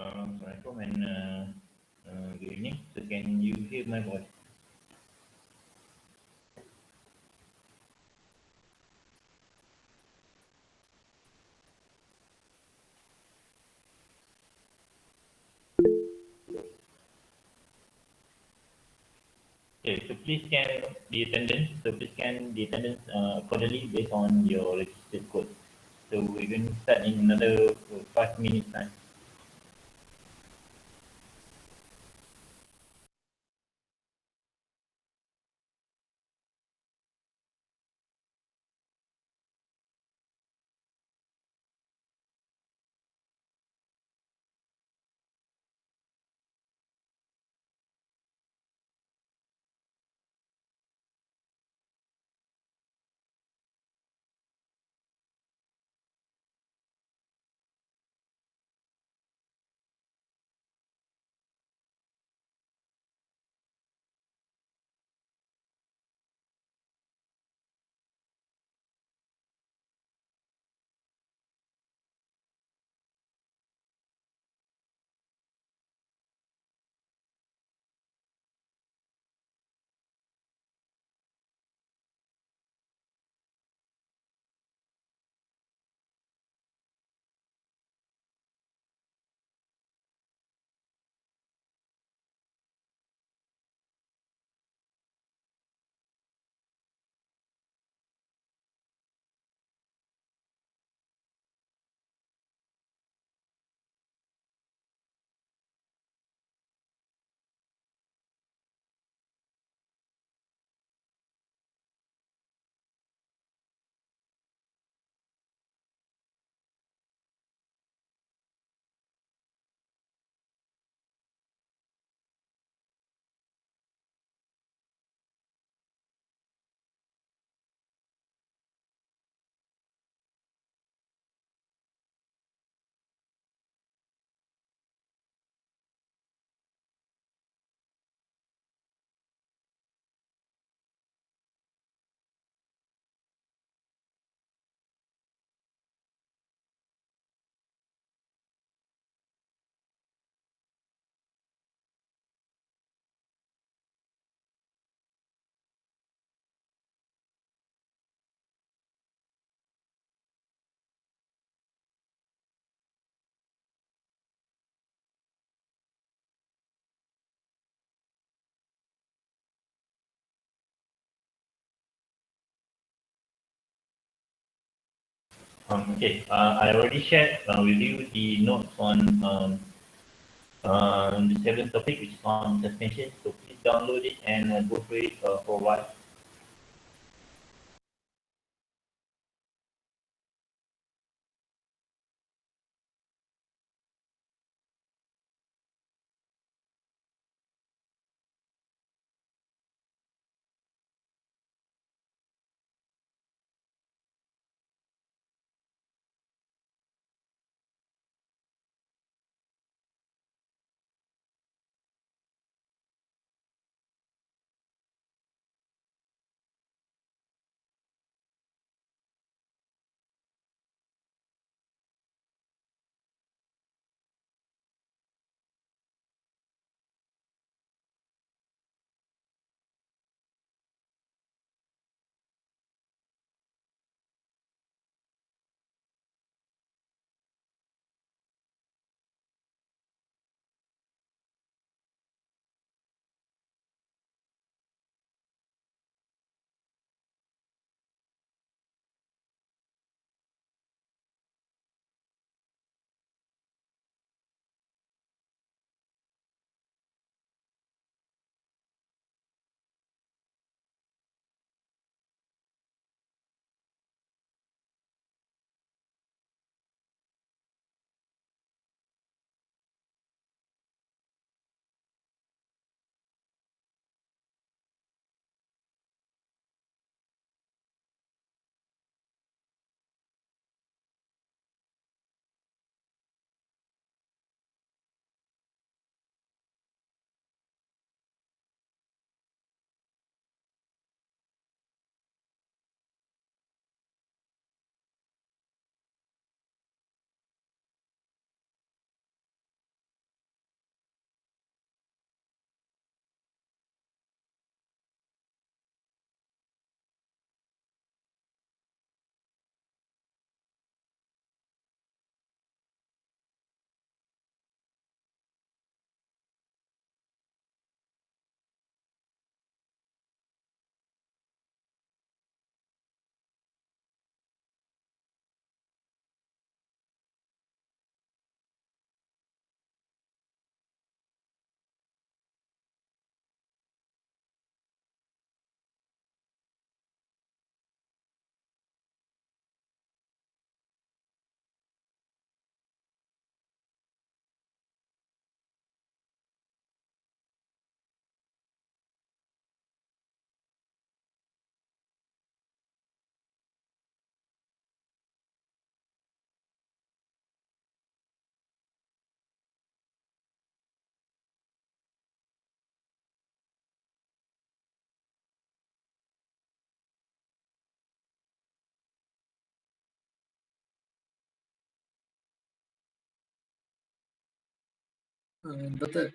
Assalamualaikum and good evening. So can you hear my voice? Okay, so please scan the attendance. So please scan the attendance accordingly based on your registered code. So we're going to start in another 5 minutes time. Okay, I already shared with you the notes on the seventh topic, which is on suspension. So please download it and go through it for a while. Betul.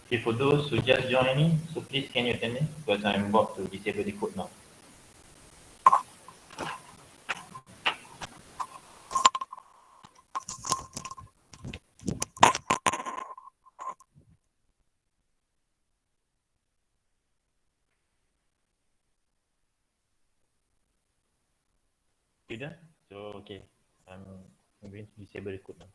Okay, for those who just joining, so please can you attend me because I'm about to disable the code now. You done? So okay, I'm, I'm going to disable the code now.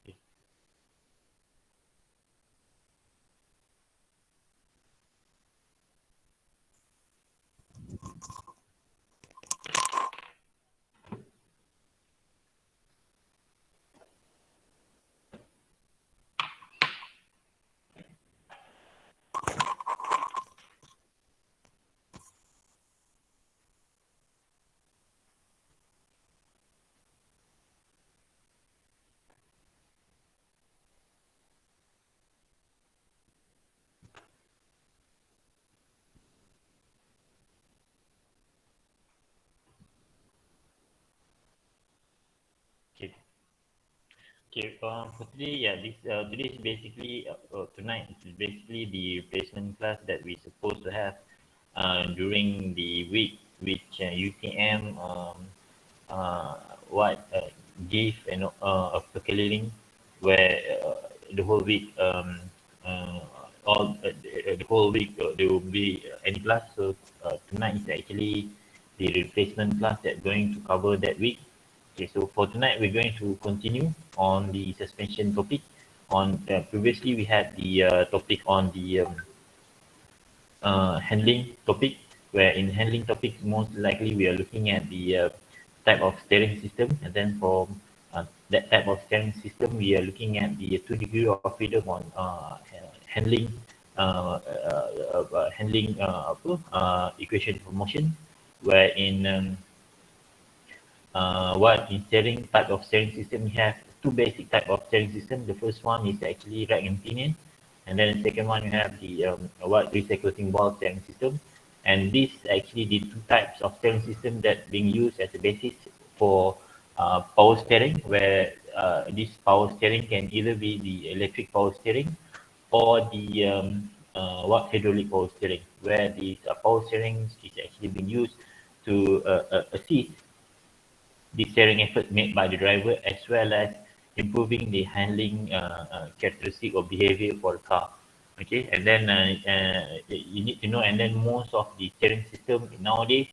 Okay. Okay. Okay, for today, yeah, today is basically tonight is basically the replacement class that we supposed to have during the week, which UTM uh, what gave a peculiaring where the whole week uh, all the whole week there will be any class. So tonight is actually the replacement class that going to cover that week. Okay, so for tonight we're going to continue on the suspension topic. On previously we had the topic on the handling topic, where in handling topic, most likely we are looking at the type of steering system, and then for that type of steering system, we are looking at the two degree of freedom on handling equation for motion, where in what in steering type of steering system we have two basic type of steering system. The first one is actually rack and pinion, and then the second one you have the what recirculating ball steering system. And these actually the two types of steering system that being used as a basis for power steering, where this power steering can either be the electric power steering or the what hydraulic power steering, where these power steering is actually being used to assist the steering effort made by the driver, as well as improving the handling characteristic or behavior for the car. Okay, and then you need to know, and then most of the steering system nowadays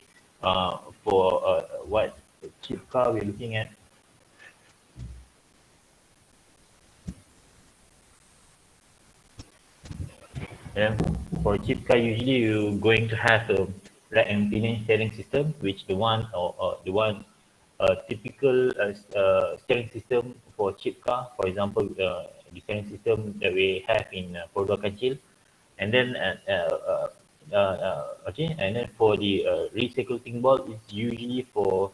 for what cheap car we're looking at. Yeah, for a cheap car, usually you're going to have a rack and pinion steering system, which the one or the one typical steering system for cheap car. For example, the steering system that we have in Poldo Kancil, and then okay, and then for the recirculating ball, it's usually for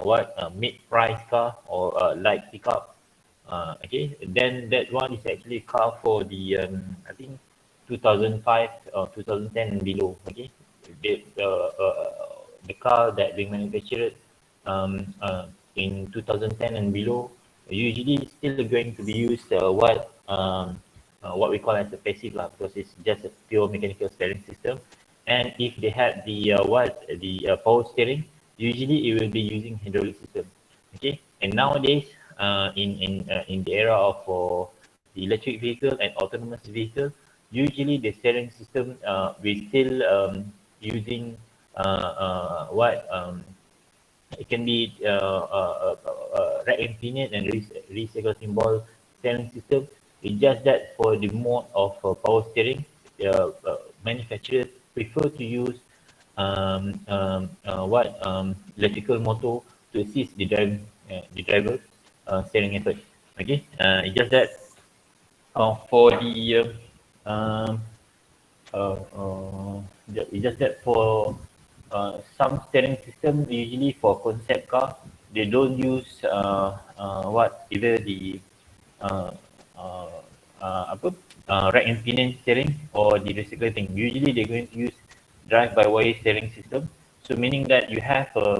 what mid-price car or light pickup. Okay, then that one is actually car for the I think 2005 or 2010 and below. Okay, the car that being manufactured in 2010 and below usually still going to be used what we call as a passive lah, because it's just a pure mechanical steering system. And if they had the power steering, usually it will be using hydraulic system. Okay, and nowadays in the era of the electric vehicle and autonomous vehicle, usually the steering system we still using what it can be rack and pinion and recirculating ball steering system. It's just that for the mode of power steering, manufacturers prefer to use electrical motor to assist the driver steering effort. Okay, it's just that for the um, it's just that for some steering system, usually for concept car, they don't use either the uh, uh, apa rack and pinion steering or the recirculating. Usually they're going to use drive-by-wire steering system. So meaning that you have it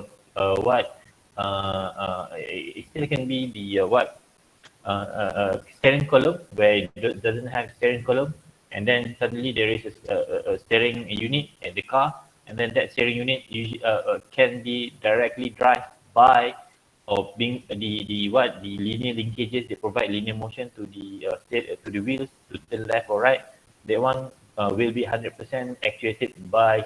still can be the steering column where it doesn't have steering column, and then suddenly there is a steering unit at the car, and then that steering unit usually can be directly drive by or being the linear linkages. They provide linear motion to the wheels to the left or right. That one will be 100% actuated by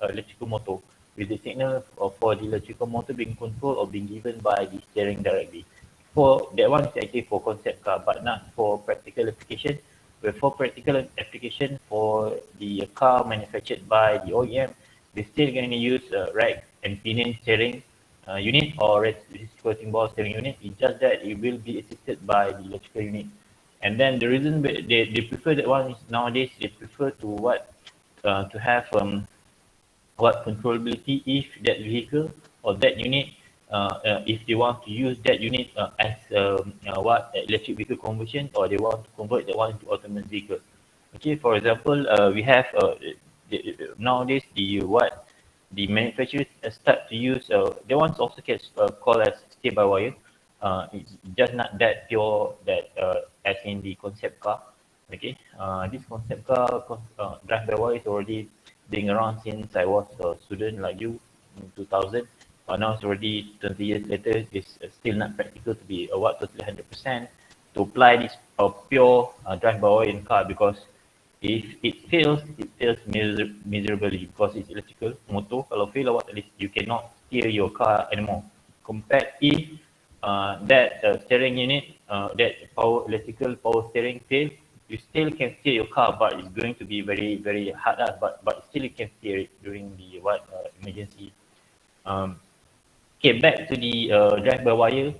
electrical motor, with the signal for the electrical motor being controlled or being given by the steering directly. For that one is actually for concept car, but not for practical application. But for practical application for the car manufactured by the OEM, they're still going to use rack and pinion steering unit or reciprocating ball steering unit. It's just that it will be assisted by the electrical unit. And then the reason they prefer that one is nowadays they prefer to have controllability if that vehicle or that unit if they want to use that unit as electric vehicle conversion, or they want to convert that one to autonomous vehicle. Okay, for example, we have nowadays the manufacturers start to use they want also get called as steer by wire. It's just not that pure that as in the concept car. Okay, this concept car drive by wire is already being around since I was a student like you in 2000. But now it's already 20 years later. It's still not practical to be totally 100% to apply this pure drive by wire in car, because if it fails miserably because it's electrical motor. Kalau fail at least you cannot steer your car anymore. Compared if that steering unit, that electrical power steering fail, you still can steer your car, but it's going to be very very hard. But still you can steer it during the emergency. Okay, back to the drive by wire.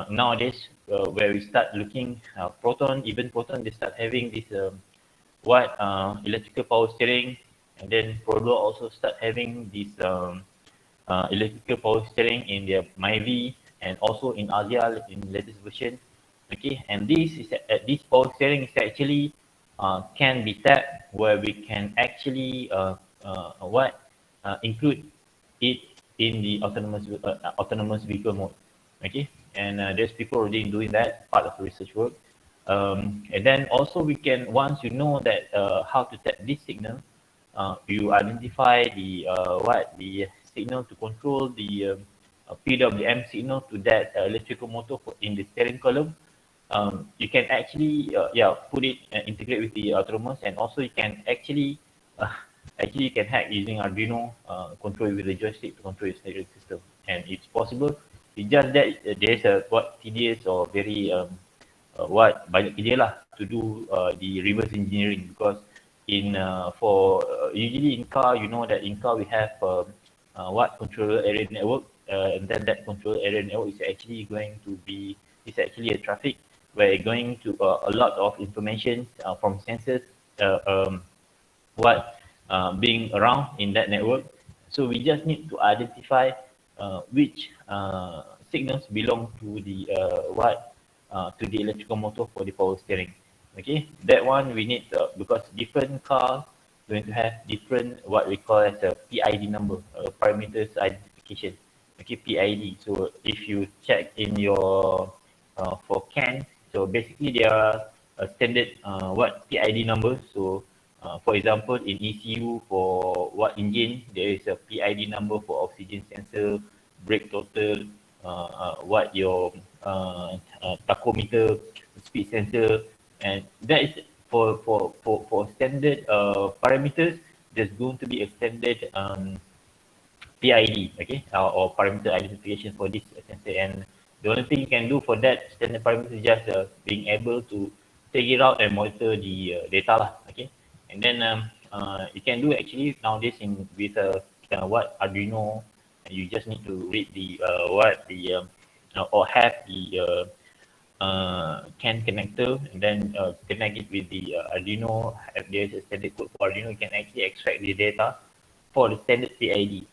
Nowadays, where we start looking Proton, even Proton, they start having this electrical power steering, and then Prodo also start having this electrical power steering in their Myvi and also in Azial in latest version. Okay, and this power steering is actually can be tapped, where we can actually include it in the autonomous vehicle mode. Okay, and there's people already doing that part of the research work. And then also we can, once you know that how to tap this signal, you identify the signal to control the PWM signal to that electrical motor in the steering column. You can actually put it and integrate with the autonomous, and also you can actually you can hack using Arduino, control with the joystick to control your steering system, and it's possible. It's just that there's a tedious or very banyak kerja lah to do the reverse engineering, because usually in car, you know that in car we have controller area network, and then that controller area network is actually a traffic where going to a lot of information from sensors being around in that network. So we just need to identify which signals belong to the electrical motor for the power steering. Okay, that one we need because different cars going to have different what we call as a PID number, parameters identification. Okay, PID. So if you check in your for CAN, so basically they are a standard PID numbers. So for example, in ECU for engine, there is a PID number for oxygen sensor, brake total, what your tachometer, speed sensor, and that is for standard parameters. There's going to be a standard PID, okay, or parameter identification for this sensor, and The only thing you can do for that standard parameter is just being able to take it out and monitor the data lah. Okay, and then you can do actually nowadays in with what Arduino, and you just need to read the or have the CAN connector, and then connect it with the Arduino. If there's a standard code for Arduino, you can actually extract the data for the standard PID.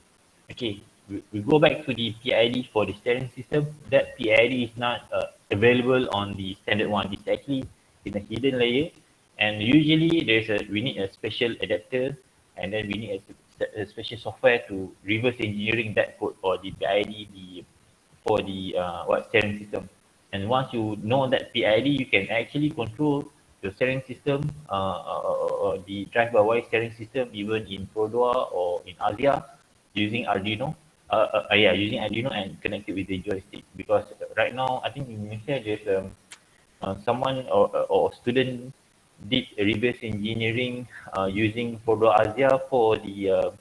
Okay, we go back to the PID for the steering system. That PID is not available on the standard one. It's actually in a hidden layer, and usually we need a special adapter, and then we need a special software to reverse engineering that code for the PID, for the steering system. And once you know that PID, you can actually control the steering system, the drive-by-wire steering system, even in Produa or in Asia, using Arduino. Using Arduino and connect it with the joystick. Because right now, I think in Malaysia, there's someone or student did reverse engineering using Produa Asia for the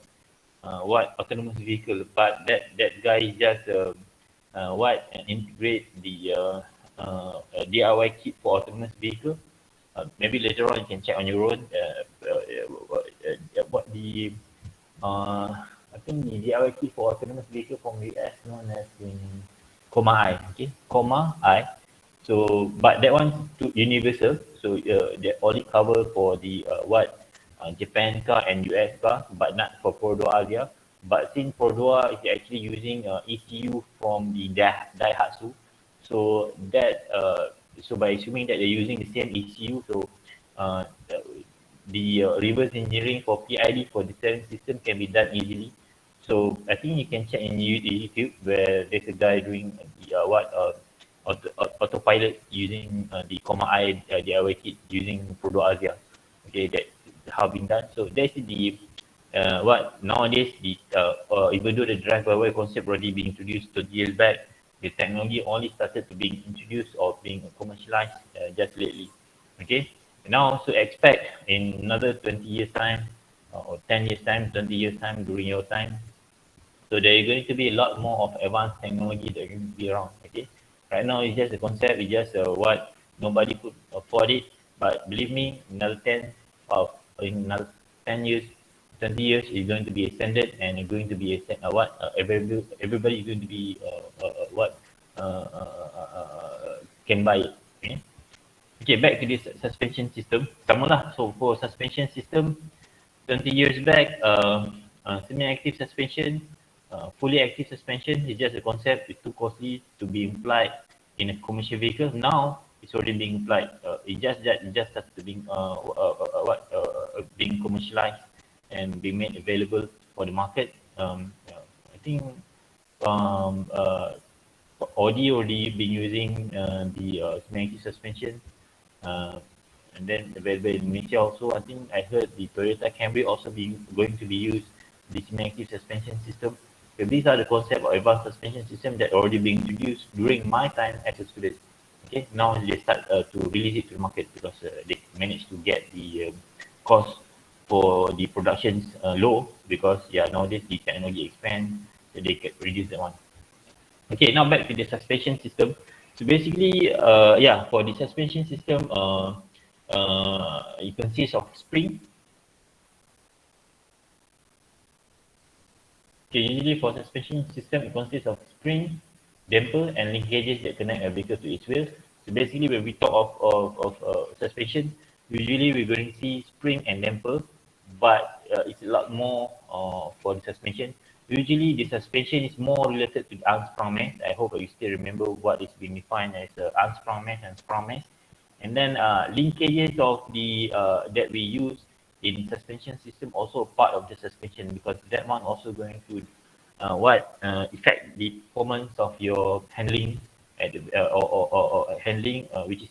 autonomous vehicle, but that guy just integrate the DIY kit for autonomous vehicle. Maybe later on you can check on your own. What the I think the DIY kit for autonomous vehicle from US known as in Comma I. Okay, Comma I. So, but that one's too universal. So they only cover for the Japan car and US car, but not for Produa Asia. But since Produa is actually using ECU from the Daihatsu, so that so by assuming that they're using the same ECU, so uh, the reverse engineering for PID for the steering system can be done easily. So I think you can check in YouTube where there's a guy doing the autopilot using the Comma I DIY kit using Produa Asia. Okay, that have been done. So that's the what nowadays the even though the drive-by-wire concept already being introduced 30 years back, the technology only started to being introduced or being commercialized just lately. Okay, now so expect in another 20 years time or 10 years time, 20 years time during your time. So there is going to be a lot more of advanced technology that will be around. Okay, right now it's just a concept. It's just what nobody could afford it. But believe me, another 10 of in another 10 years, 20 years is going to be a standard and it's going to be everybody is going to be can buy it. Okay. Okay, back to this suspension system. Sama lah. So for suspension system, 20 years back, semi-active suspension, fully active suspension is just a concept. It's too costly to be implied in a commercial vehicle. Now it's already being implied. It just started to being commercialized and being made available for the market. I think um, uh, Audi already been using the semi-active suspension. Uh, and then available in Malaysia also. I think I heard the Toyota Camry also going to be used the semi-active suspension system. So these are the concept of advanced suspension system that already being introduced during my time as a student. Okay, now they start to release it to the market because they managed to get the cost for the productions low because nowadays the technology expands, so they can reduce that one. Okay, now back to the suspension system. So basically, for the suspension system, it consists of spring. Okay, usually for suspension system, it consists of spring, damper, and linkages that connect a vehicle to its wheels. So basically, when we talk of suspension, usually we're going to see spring and damper, but it's a lot more for the suspension. Usually, the suspension is more related to the Armstrong mesh. I hope you still remember what is being defined as Armstrong mesh and Sprung mesh. And then linkages of the that we use in suspension system also part of the suspension because that one also going to affect the performance of your handling at the, or handling which is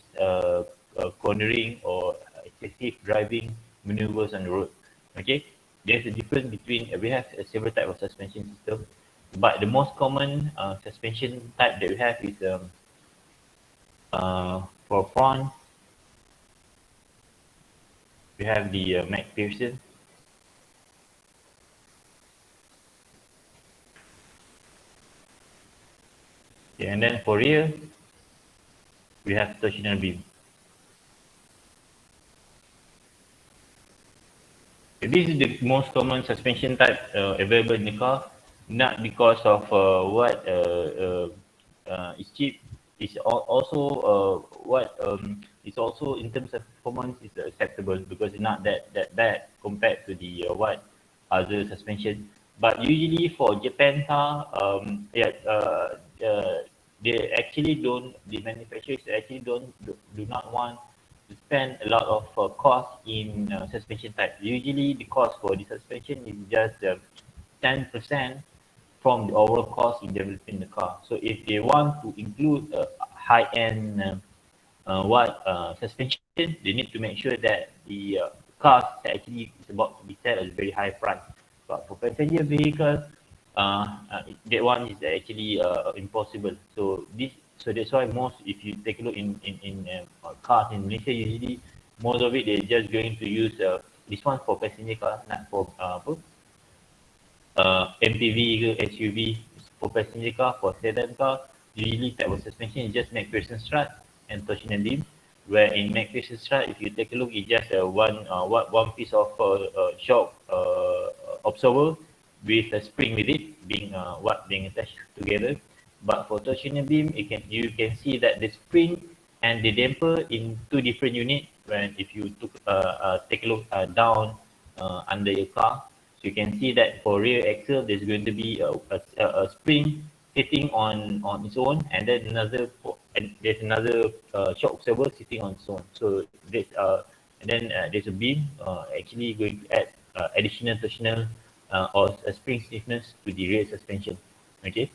cornering or excessive driving maneuvers on the road. Okay, there's a difference between we have several types of suspension system, but the most common suspension type that we have is for front we have the McPherson. Okay, and then for rear, we have torsional beam. This is the most common suspension type available in the car, not because of what is cheap. It's also what it's also in terms of performance is acceptable because it's not that bad compared to the what other suspension. But usually for Japan car, they actually don't. The manufacturers actually do not want to spend a lot of cost in suspension type. Usually the cost for the suspension is just 10% from the overall cost in developing the car. So if they want to include a high-end suspension, they need to make sure that the car actually is about to be set at a very high price. But for passenger vehicle, that one is actually impossible. So that's why most, if you take a look in cars in Malaysia, usually most of it they're just going to use this one for passenger car, not for MPV ke SUV. For passenger car, for sedan car, usually type of suspension is just McPherson strut and torsional beam. Where in McPherson strut, if you take a look, it's just one piece of shock absorber with a spring with it being attached together. But for torsional beam, you can see that the spring and the damper in two different units. When if you take a look down under your car, so you can see that for rear axle, there's going to be a spring sitting on its own, and then there's another shock absorber sitting on its own. So there's a beam actually going to add additional torsional or a spring stiffness to the rear suspension. Okay.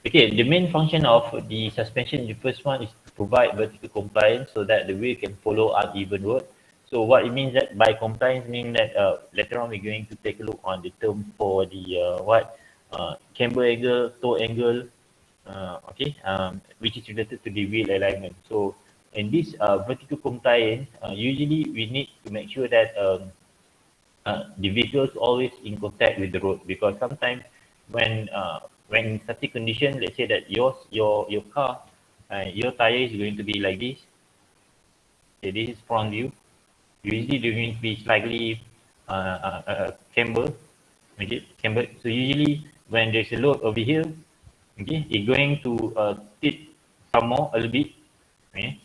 Okay, the main function of the suspension, the first one is to provide vertical compliance so that the wheel can follow uneven road. So what it means that by compliance means that later on we're going to take a look on the term for the camber angle, toe angle, which is related to the wheel alignment. So in this vertical compliance, usually we need to make sure that the vehicle is always in contact with the road, because sometimes when in such a condition, let's say that your car, your tire is going to be like this. Okay, this is front view. Usually they're going to be slightly camber. Okay, camber. So usually when there's a load over here, okay, it's going to tip some more a little bit. Okay,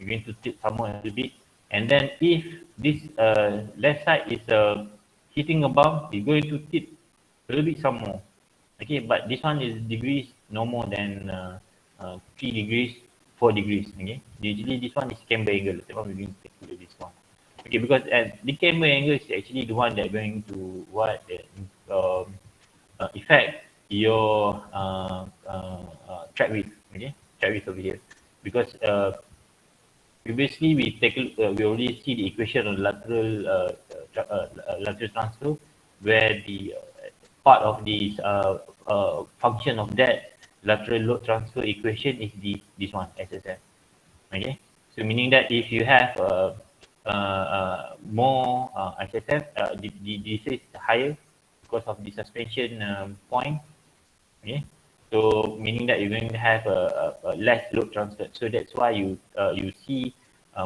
you're going to tip some more a little bit. And then if this left side is hitting above, it's going to tip a little bit some more. Okay, but this one is degrees no more than 3 degrees, 4 degrees. Okay, usually this one is camber angle. That one we're going to take a look at this one. Okay, because the camber angle is actually the one that going to affect your track width. Okay, track width over here, because previously we already see the equation of lateral transfer, where the part of the function of that lateral load transfer equation is this one, SSF. Okay, so meaning that if you have more SSF, this is higher because of the suspension point. Okay, so meaning that you're going to have a less load transfer. So that's why you see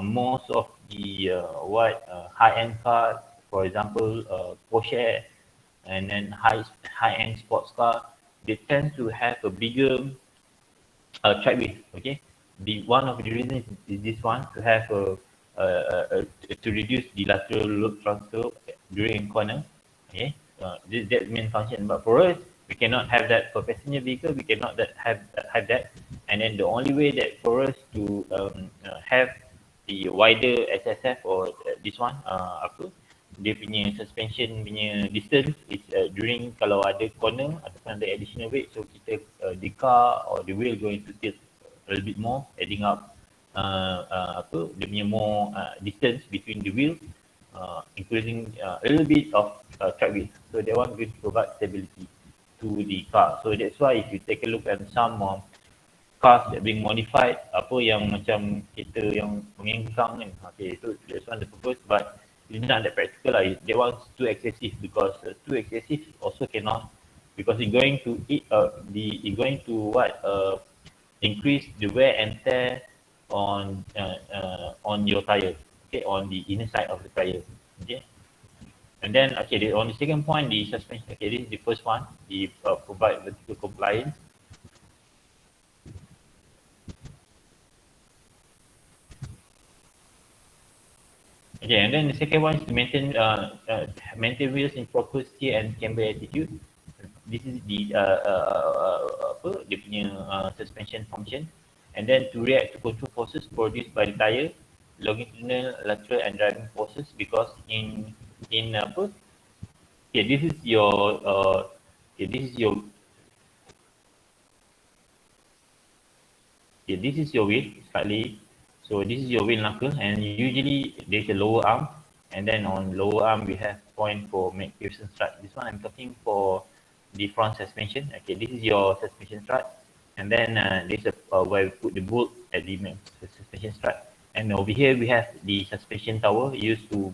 most of the high-end cars, for example, Porsche, and then high-end sports car, they tend to have a bigger track width. Okay, the one of the reasons is this one, to have to reduce the lateral load transfer during corner. Okay, that's the main function. But for us, we cannot have that. For passenger vehicle, we cannot have that. And then the only way that for us to have the wider SSF or this one dia punya suspension punya distance is during kalau ada corner ataupun ada additional weight, so kita the car or the wheel going to tilt a little bit more, adding up dia punya more distance between the wheel, increasing a little bit of track width. So that one will provide stability to the car. So that's why if you take a look at some cars that being modified, apa yang macam kereta yang mengengkang kan, okay, so that's one the purpose, but it's not that practical lah. That one's too excessive, because too excessive also cannot because it's going to increase the wear and tear on your tire, okay, on the inner side of the tire, okay. And then on the second point, the suspension. Okay, this is the first one. The provide vertical compliance. Okay, and then the second one is to maintain wheels in proper steer and camber attitude. This is the dia punya suspension function. And then to react to control forces produced by the tire, longitudinal, lateral, and driving forces. Because in apa? Okay, this is your this is your wheel slightly. So this is your wheel knuckle, and usually there's a lower arm, and then on lower arm we have point for McPherson strut. This one I'm talking for the front suspension. Okay, this is your suspension strut, and then there's where we put the bolt at the suspension strut, and over here we have the suspension tower used to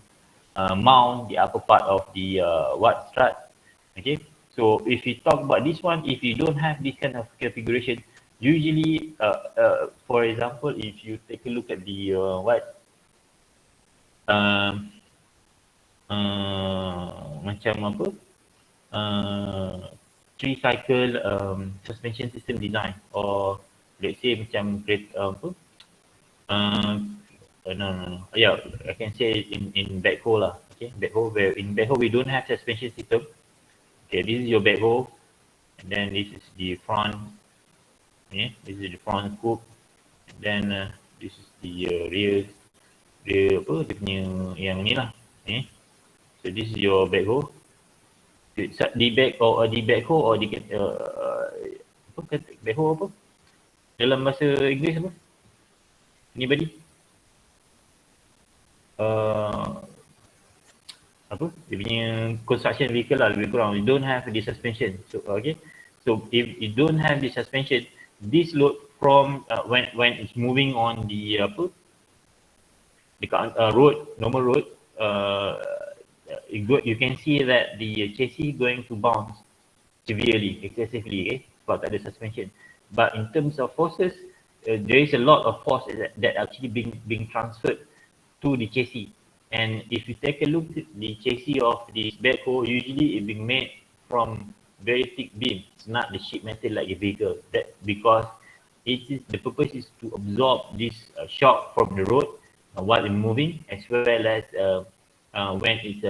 mount the upper part of the what strut. Okay, so if you talk about this one, if you don't have this kind of configuration, usually, for example, if you take a look at the um, macam apa, three cycle suspension system design, or let's say macam apa, no, yeah, I can say in backhoe lah. Okay, backhoe, where in backhoe we don't have suspension system. Okay, this is your backhoe, and then this is the front. Okay, this is the front scoop, and then this is the rear apa dia punya yang ni lah. Okay, so this is your backhoe. The backhoe or the apa kata backhoe apa? Dalam bahasa Inggeris apa? Anybody? Apa? Dia punya construction vehicle lah lebih kurang. You don't have the suspension. So okay. So if you don't have the suspension, this load from when it's moving on the apa? The road, normal road, you can see that the chassis going to bounce severely, excessively, okay, sebab tak ada suspension. But in terms of forces, there is a lot of force that actually being transferred to the chassis. And if you take a look at the chassis of this backhoe, usually it being made from very thick beam. It's not the sheet metal like a vehicle. That because the purpose is to absorb this shock from the road while it's moving, as well as when it's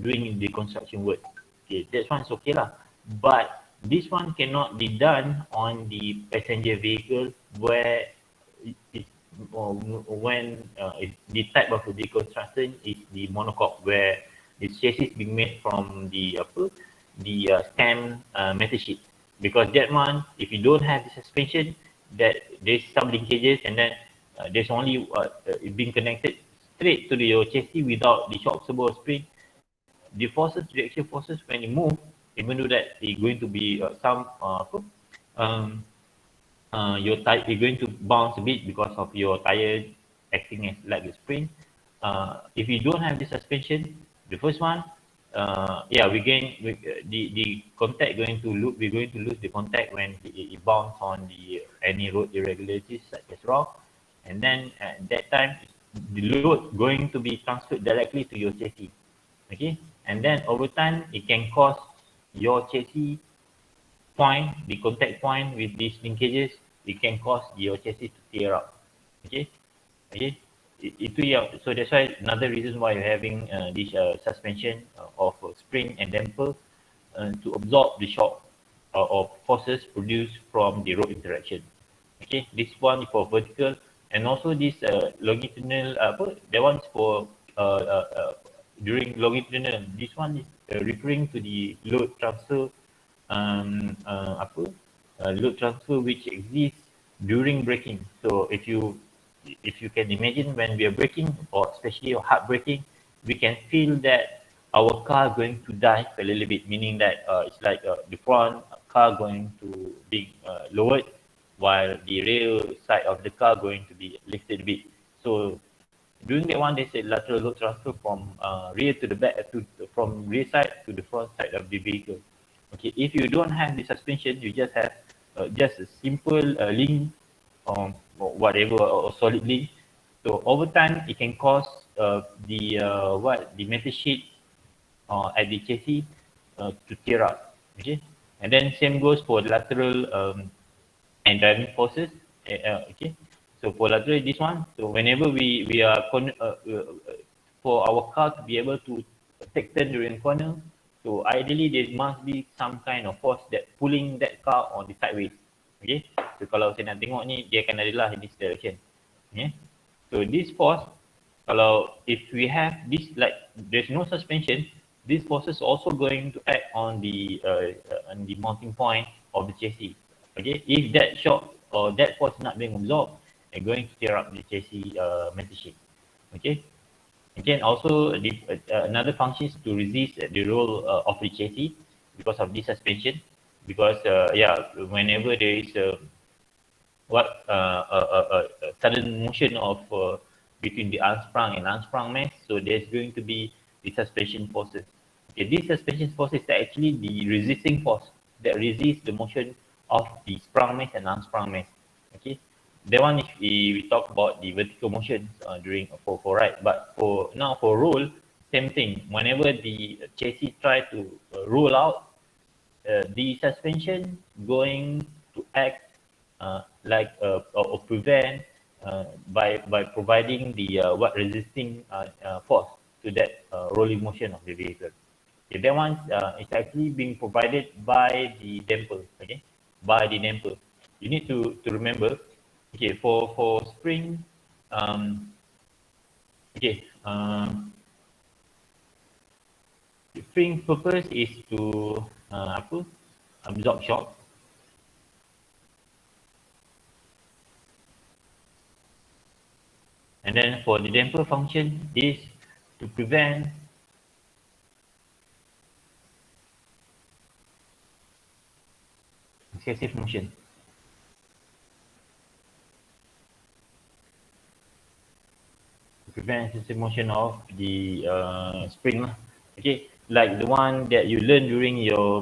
doing the construction work. Okay, that one's okay lah. But this one cannot be done on the passenger vehicle where when the type of the construction is the monocoque, where the chassis being made from the stem metal sheet. Because that one, if you don't have the suspension, that there's some linkages, and then there's only being connected straight to your chassis without the shock absorber spring. The forces, reaction forces when you move, even though that it's going to be your tire is going to bounce a bit because of your tire acting as like a spring. If you don't have the suspension, the first one, the contact going to lose. We're going to lose the contact when it bounce on any road irregularities such as rock, and then at that time the load going to be transferred directly to your chassis. Okay, and then over time it can cause your chassis point, the contact point with these linkages, it can cause your chassis to tear up. Okay, itu yang, so that's why another reason why you're having this suspension of spring and damper to absorb the shock of forces produced from the road interaction. Okay, this one is for vertical, and also this longitudinal that one is for during longitudinal. This one is referring to the load transfer load transfer which exists during braking. So if you can imagine, when we are braking, or especially hard braking, we can feel that our car going to dive a little bit, meaning that it's like the front car going to be lowered, while the rear side of the car going to be lifted a bit. So during that one, they say lateral load transfer from rear to the back, from rear side to the front side of the vehicle. Okay, if you don't have the suspension, you just have just a simple link or whatever or solid link. So over time, it can cause the metal sheet at the chassis to tear up. Okay, and then same goes for the lateral and driving forces. Okay, so for lateral this one, so whenever we are for our car to be able to take turn during corner, so ideally there must be some kind of force that pulling that car on the sideways. Okay, so kalau saya nak tengok ni, dia akan adalah in this direction. Yeah. So this force, kalau if we have this, like there's no suspension, these forces also going to act on the mounting point of the chassis. Okay, if that shock or that force not being absorbed, it's going to tear up the chassis metal sheet. Okay. Again, also another function is to resist the roll of the chassis because of this suspension. Because whenever there is a sudden motion of between the unsprung and unsprung mass, so there's going to be the suspension forces. Okay, these suspension forces are actually the resisting force that resists the motion of the sprung mass and unsprung mass. Okay, that one if we talk about the vertical motion during for ride, but for now for roll, same thing. Whenever the chassis try to roll out, the suspension going to act or prevent by providing the resisting force to that rolling motion of the vehicle. Okay, that one is actually being provided by the damper. Okay, by the damper. You need to remember. Okay, for spring. Okay. Spring purpose is to absorb shock. And then for the damper function is to prevent excessive motion. To prevent excessive motion of the spring. Okay, like the one that you learn during your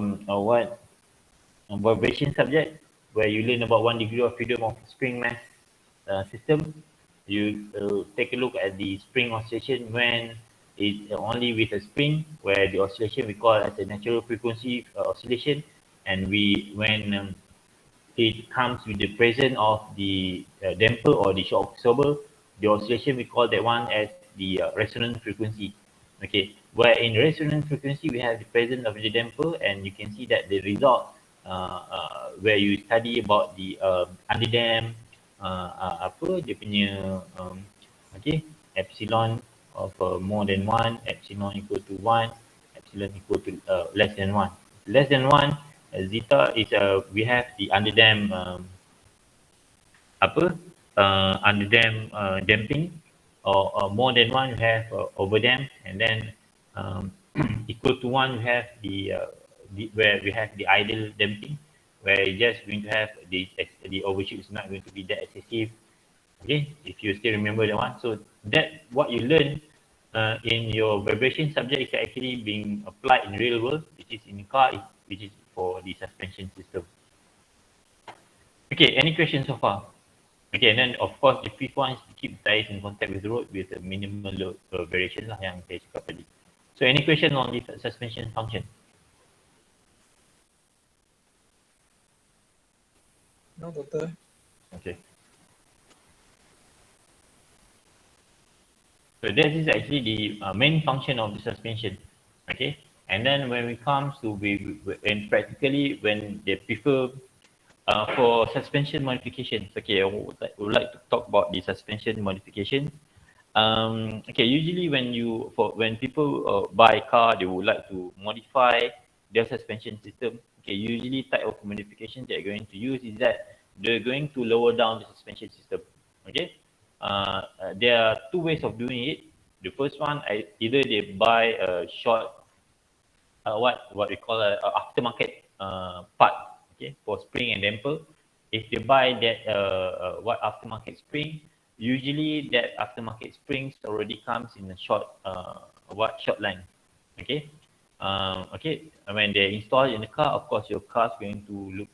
vibration subject, where you learn about 1 degree of freedom of spring mass system. You take a look at the spring oscillation when it's only with a spring, where the oscillation we call as a natural frequency oscillation, and when it comes with the presence of the damper or the shock absorber, the oscillation we call that one as the resonant frequency. Okay, where in resonant frequency we have the presence of the damper, and you can see that the result where you study about the underdamp apa dia punya okay, epsilon of more than 1, epsilon equal to 1, epsilon equal to less than 1. Less than 1, zeta is we have the underdamp underdamp damping, or more than 1 we have overdamp, and then equal to 1 we have the where we have the ideal damping, where you're just going to have the overshoot is not going to be that excessive. Okay, if you still remember that one. So that what you learn in your vibration subject is actually being applied in real world, which is in car, which is for the suspension system. Okay, any questions so far? Okay, and then of course the fifth one is to keep tires in contact with the road with a minimal load variation lah yang saya cakap tadi. So any question on this suspension function? No, doctor. Okay. So this is actually the main function of the suspension. Okay, and then when it comes to and practically when they prefer for suspension modifications. Okay, I would like to talk about the suspension modification. Okay, usually when people buy a car, they would like to modify their suspension system. Okay, usually type of modification they're going to use is that they're going to lower down the suspension system. Okay, there are two ways of doing it. The first one, either they buy a short, what we call a aftermarket part, okay, for spring and damper. If they buy that aftermarket spring, usually that aftermarket springs already comes in a short short line, okay. Okay, when they install in the car, of course your car is going to look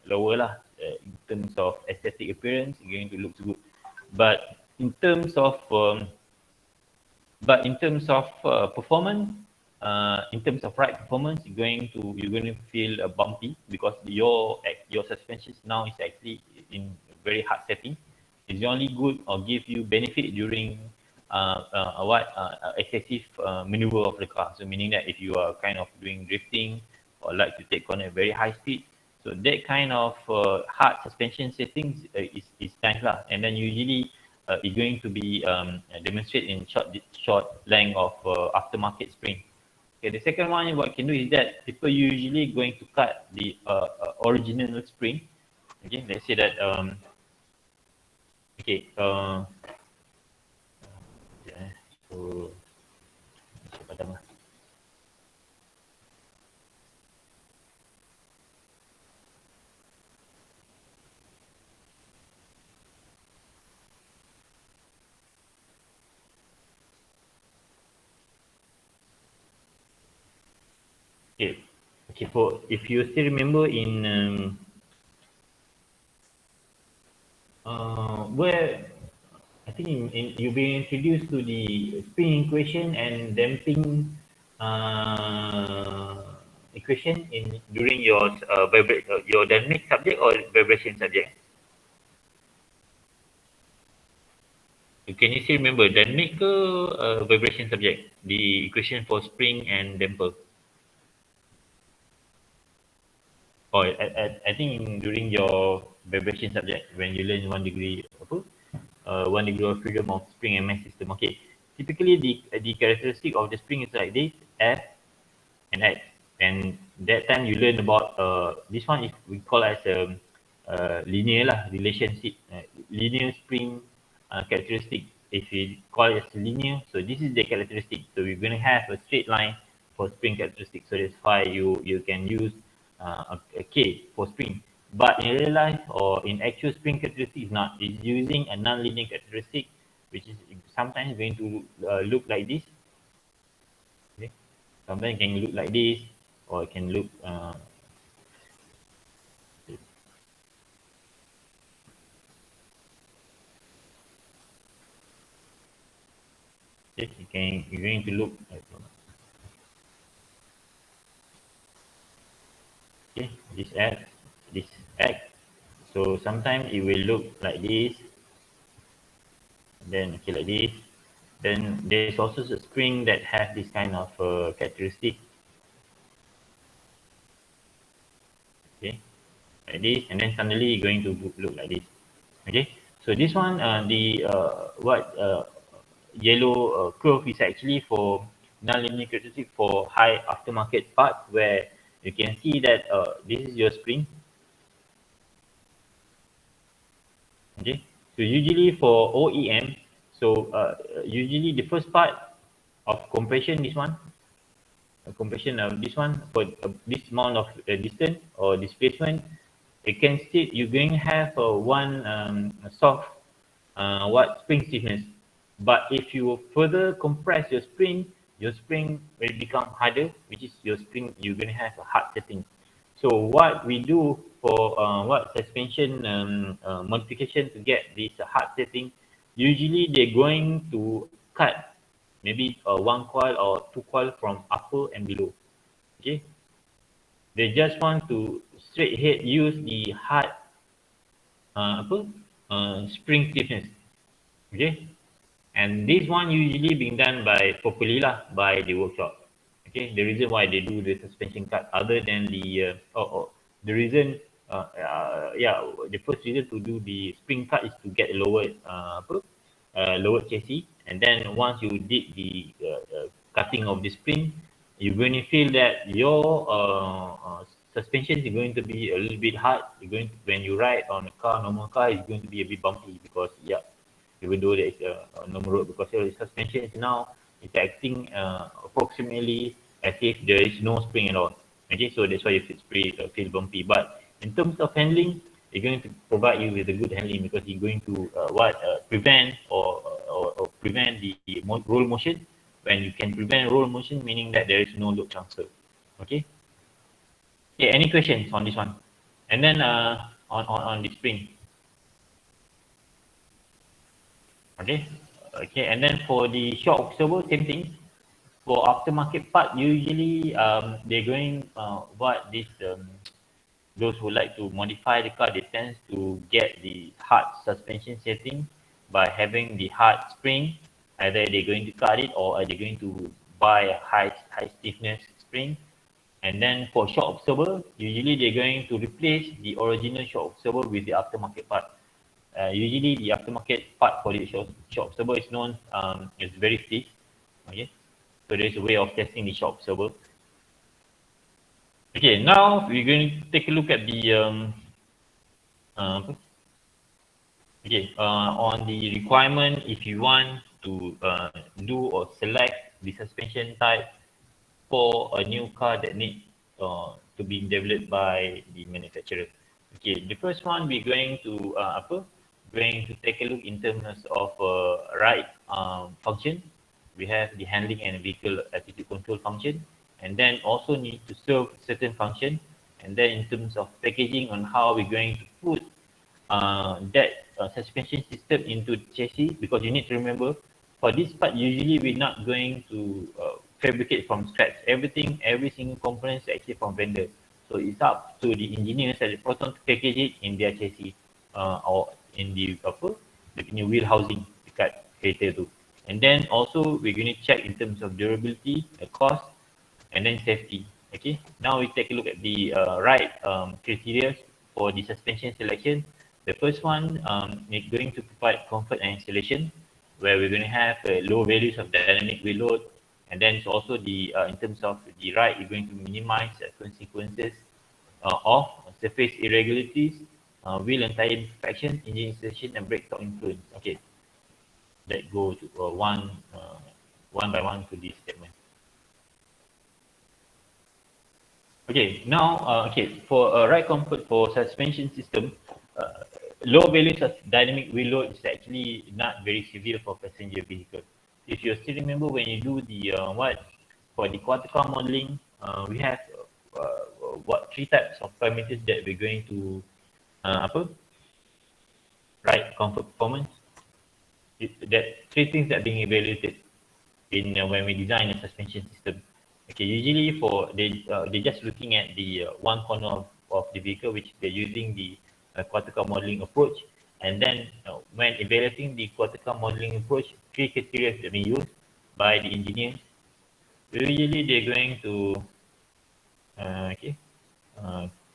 lower lah. In terms of aesthetic appearance, it's going to look good. But in terms of performance, in terms of ride performance, you're going to feel bumpy because your suspension now is actually in very hard setting. It's only good or give you benefit during excessive maneuver of the car. So meaning that if you are kind of doing drifting or like to take corner at very high speed, so that kind of hard suspension settings is nice lah. And then usually is going to be demonstrated in short length of aftermarket spring. Okay, the second one what you can do is that people usually going to cut the original spring. Okay, let's say that okay yeah, so padam lah. Okay, okay. For if you still remember in where I think you've been introduced to the spin equation and damping uh, equation in during your your dynamic subject or vibration subject. Can you still remember dynamic ke vibration subject? The equation for spring and damper. Oh, I think during your vibration subject when you learn 1 degree apa 1 degree of freedom of spring and mass system. Okay, typically the characteristic of the spring is like this F and X, and that time you learn about this one is we call as a linear lah relationship, linear spring characteristic. If we call it as linear, so this is the characteristic. So we're going to have a straight line for spring characteristic. So that's why you can use a K for spring. But in real life or in actual spring characteristic is not. It's using a non-linear characteristic, which is sometimes going to look like this. Okay, sometimes it can look like this, or it can look yes, it can. You're going to look like okay, this X. So sometimes it will look like this, then okay like this. Then there's also a spring that has this kind of characteristic. Okay, like this, and then suddenly it's going to look like this. Okay, so this one, the what yellow curve is actually for non-linear characteristic for high aftermarket parts where you can see that this is your spring. Okay, so usually for OEM, so usually the first part of compression, this one, compression of this one for this amount of distance or displacement, it can still you're going to have one soft what spring stiffness. But if you further compress your spring will become harder, which is your spring you're going to have a hard setting. So what we do for what suspension modification to get this hard setting, usually they're going to cut maybe one coil or two coil from upper and below. Okay, they just want to straight ahead use the hard apa spring stiffness. Okay, and this one usually being done by properly lah by the workshop. Okay, the reason why they do the suspension cut other than the the reason yeah, the first reason to do the spring cut is to get a lower lower chassis, and then once you did the cutting of the spring, you're going to feel that your suspension is going to be a little bit hard. You're going to, when you ride on a car, normal car, it's going to be a bit bumpy because yeah, even though there is a normal road, because your suspension is now it's acting approximately as if there is no spring at all. Okay, so that's why you feel bumpy. But in terms of handling, it's going to provide you with a good handling because you're going to prevent or prevent the roll motion when you can prevent roll motion, meaning that there is no load transfer. Okay. Okay, any questions on this one? And then on the spring. Okay. Okay, and then for the shock absorber, same thing. For aftermarket part, usually they're going what this those who like to modify the car, they tend to get the hard suspension setting by having the hard spring. Either they're going to cut it or are they going to buy a high stiffness spring. And then for shock absorber, usually they're going to replace the original shock absorber with the aftermarket part. Usually the aftermarket part for the shock absorber is known is very stiff. Okay, so there's a way of testing the shock absorber. Okay, now we're going to take a look at the on the requirement if you want to do or select the suspension type for a new car that needs to be developed by the manufacturer. Okay, the first one we're going to going to take a look in terms of ride function. We have the handling and vehicle attitude control function, and then also need to serve certain function. And then in terms of packaging on how we're going to put that suspension system into the chassis, because you need to remember for this part usually we're not going to fabricate from scratch. Every single component is actually from vendor. So it's up to the engineers at the Proton to package it in their chassis or in the new wheel housing dekat kereta tu. And then also we're going to check in terms of durability, cost, and then safety. Okay. Now we take a look at the right criteria for the suspension selection. The first one is going to provide comfort and installation, where we're going to have low values of dynamic wheel load, and then it's also the in terms of the ride, you're going to minimize consequences of surface irregularities, wheel and tire imperfection, engine installation, and brake torque influence. Okay, let's go to one by one to this statement. Okay, now for ride comfort for suspension system, low values of dynamic wheel load is actually not very severe for passenger vehicle. If you still remember when you do the for the quarter car modeling, we have three types of parameters that we're going to ride comfort performance. That three things that are being evaluated in when we design a suspension system. Okay, usually for they're just looking at the one corner of the vehicle, which they're using the quarter car modeling approach. And then when evaluating the quarter car modeling approach, three criteria that we use by the engineers. Usually they're going to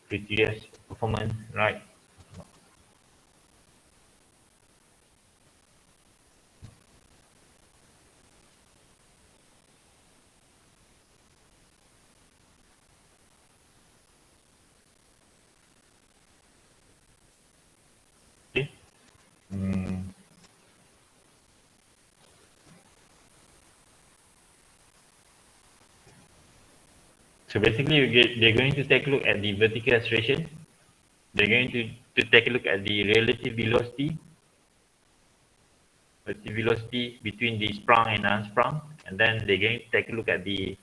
criteria performance, right? Okay. So basically, they're going to take a look at the vertical acceleration. They're going to take a look at the relative velocity between the sprung and unsprung, and then they're going to take a look at the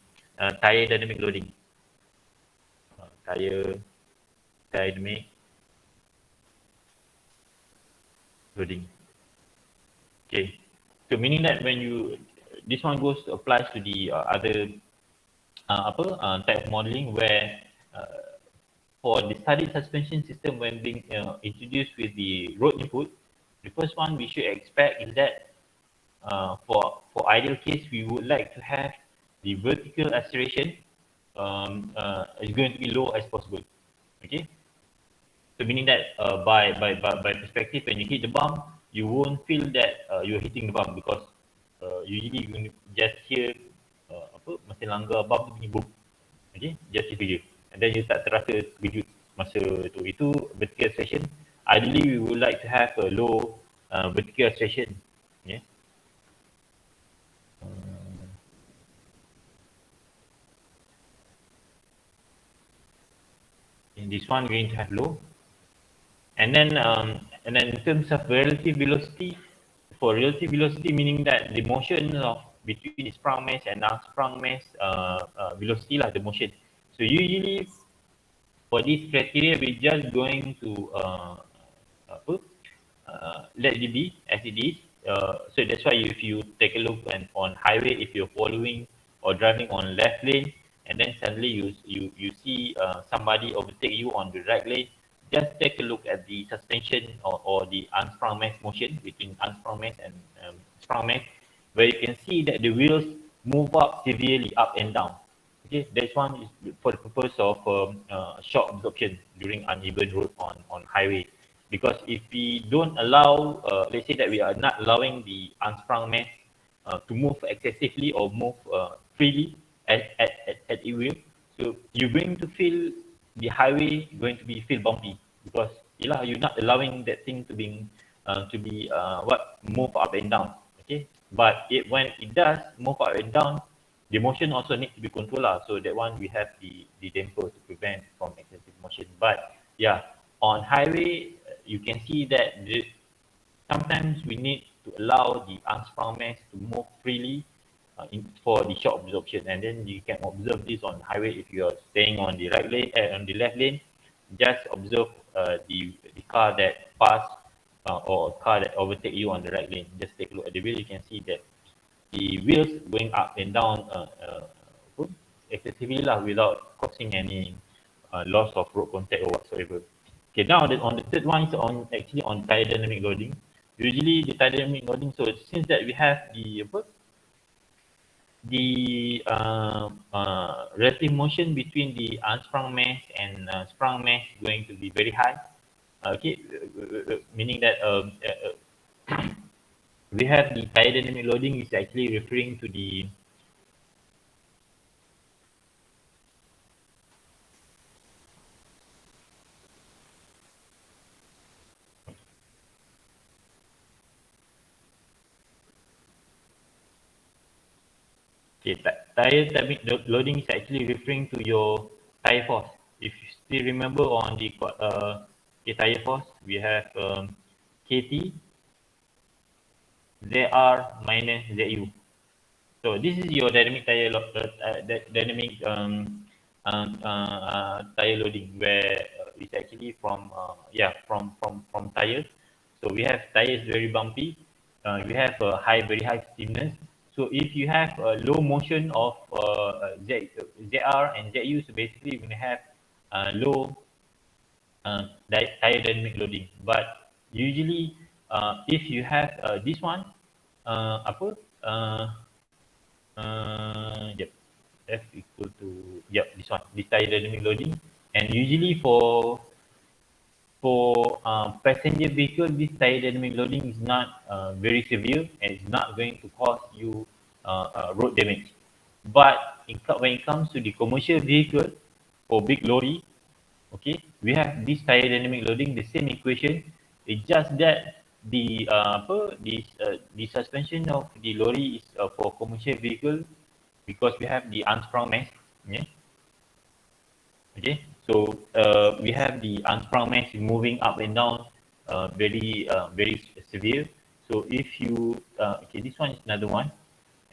tire dynamic loading. Tire dynamic loading. Okay, so meaning that when you this one applies to the other type of modeling where for the studied suspension system when being introduced with the road input, the first one we should expect is that for ideal case we would like to have the vertical acceleration is going to be low as possible. Okay, so meaning that by perspective when you hit the bump, you won't feel that you're hitting the bump because usually you just hear mesin langgar bump tu bunyi boom. Okay, just a video. And then you tak terasa kejut masa tu. Itu vertical acceleration. Ideally, we would like to have a low vertical acceleration. Yeah. In this one, we're going to have low. And then in terms of relative velocity, for relative velocity, meaning that the motion of between the sprung mass and unsprung mass velocity lah, the motion. So usually for this criteria, we're just going to apa, let it be as it is. So that's why if you take a look on highway, if you're following or driving on left lane, and then suddenly you see somebody overtake you on the right lane, just take a look at the suspension or the unsprung mass motion between unsprung mass and sprung mass, where you can see that the wheels move up severely up and down. Okay, that's one is for the purpose of shock absorption during uneven road on highway. Because if we don't allow, let's say that we are not allowing the unsprung mass to move excessively or move freely at it will, so you're going to feel the highway going to be feel bumpy because you're not allowing that thing to be what move up and down. Okay, but when it does move up and down, the motion also needs to be controlled lah. So that one we have the damper to prevent from excessive motion. But yeah, on highway you can see that sometimes we need to allow the unsprung mass to move freely for the shock absorption, and then you can observe this on highway if you are staying on the right lane on the left lane. Just observe the car that pass or car that overtake you on the right lane. Just take a look at the wheel. You can see that the wheels going up and down excessively lah without causing any loss of road contact or whatsoever. Okay, now on the third one is on actually on tire dynamic loading. Usually the tire dynamic loading, so since that we have the relative motion between the unsprung mass and sprung mass going to be very high. Okay, meaning that we have the tire dynamic loading is actually referring to the okay, tire dynamic loading is actually referring to your tire force. If you still remember on the tire force, we have KT ZR minus ZU. So this is your dynamic dynamic tire loading, where it's actually from tires. So we have tires very bumpy. We have a very high stiffness. So if you have a low motion of ZR and ZU, so basically we have low tire dynamic loading. But usually if you have this one, yep, F equal to this one, this tire dynamic loading, and usually for passenger vehicle, this tire dynamic loading is not very severe and it's not going to cause you road damage. But when it comes to the commercial vehicle for big lorry, okay, we have this tire dynamic loading, the same equation. It's just that the the suspension of the lorry is for commercial vehicle because we have the unsprung mass. Yeah. Okay, so we have the unsprung mass moving up and down very severe. So if you okay, this one is another one,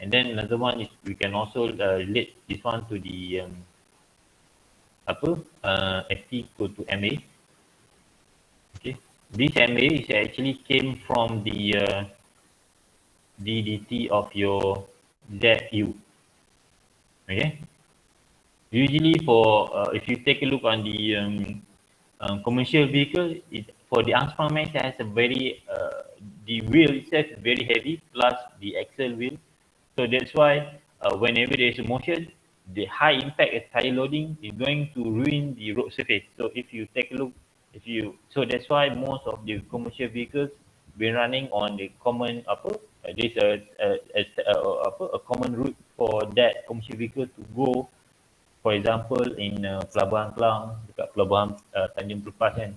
and then another one is we can also relate this one to the FT equal to MA. Okay, this MA is actually came from the DDT of your ZU. Okay, usually for if you take a look on the commercial vehicle, for the unsprung mass it has a very the wheel itself is very heavy plus the axle wheel. So that's why whenever there is a motion, the high impact tire loading is going to ruin the road surface. So if you take a look, so that's why most of the commercial vehicles been running on the common there's a common route for that commercial vehicle to go. For example, in Pelabuhan Kelang, dekat Pelabuhan Tanjung Pelepas kan,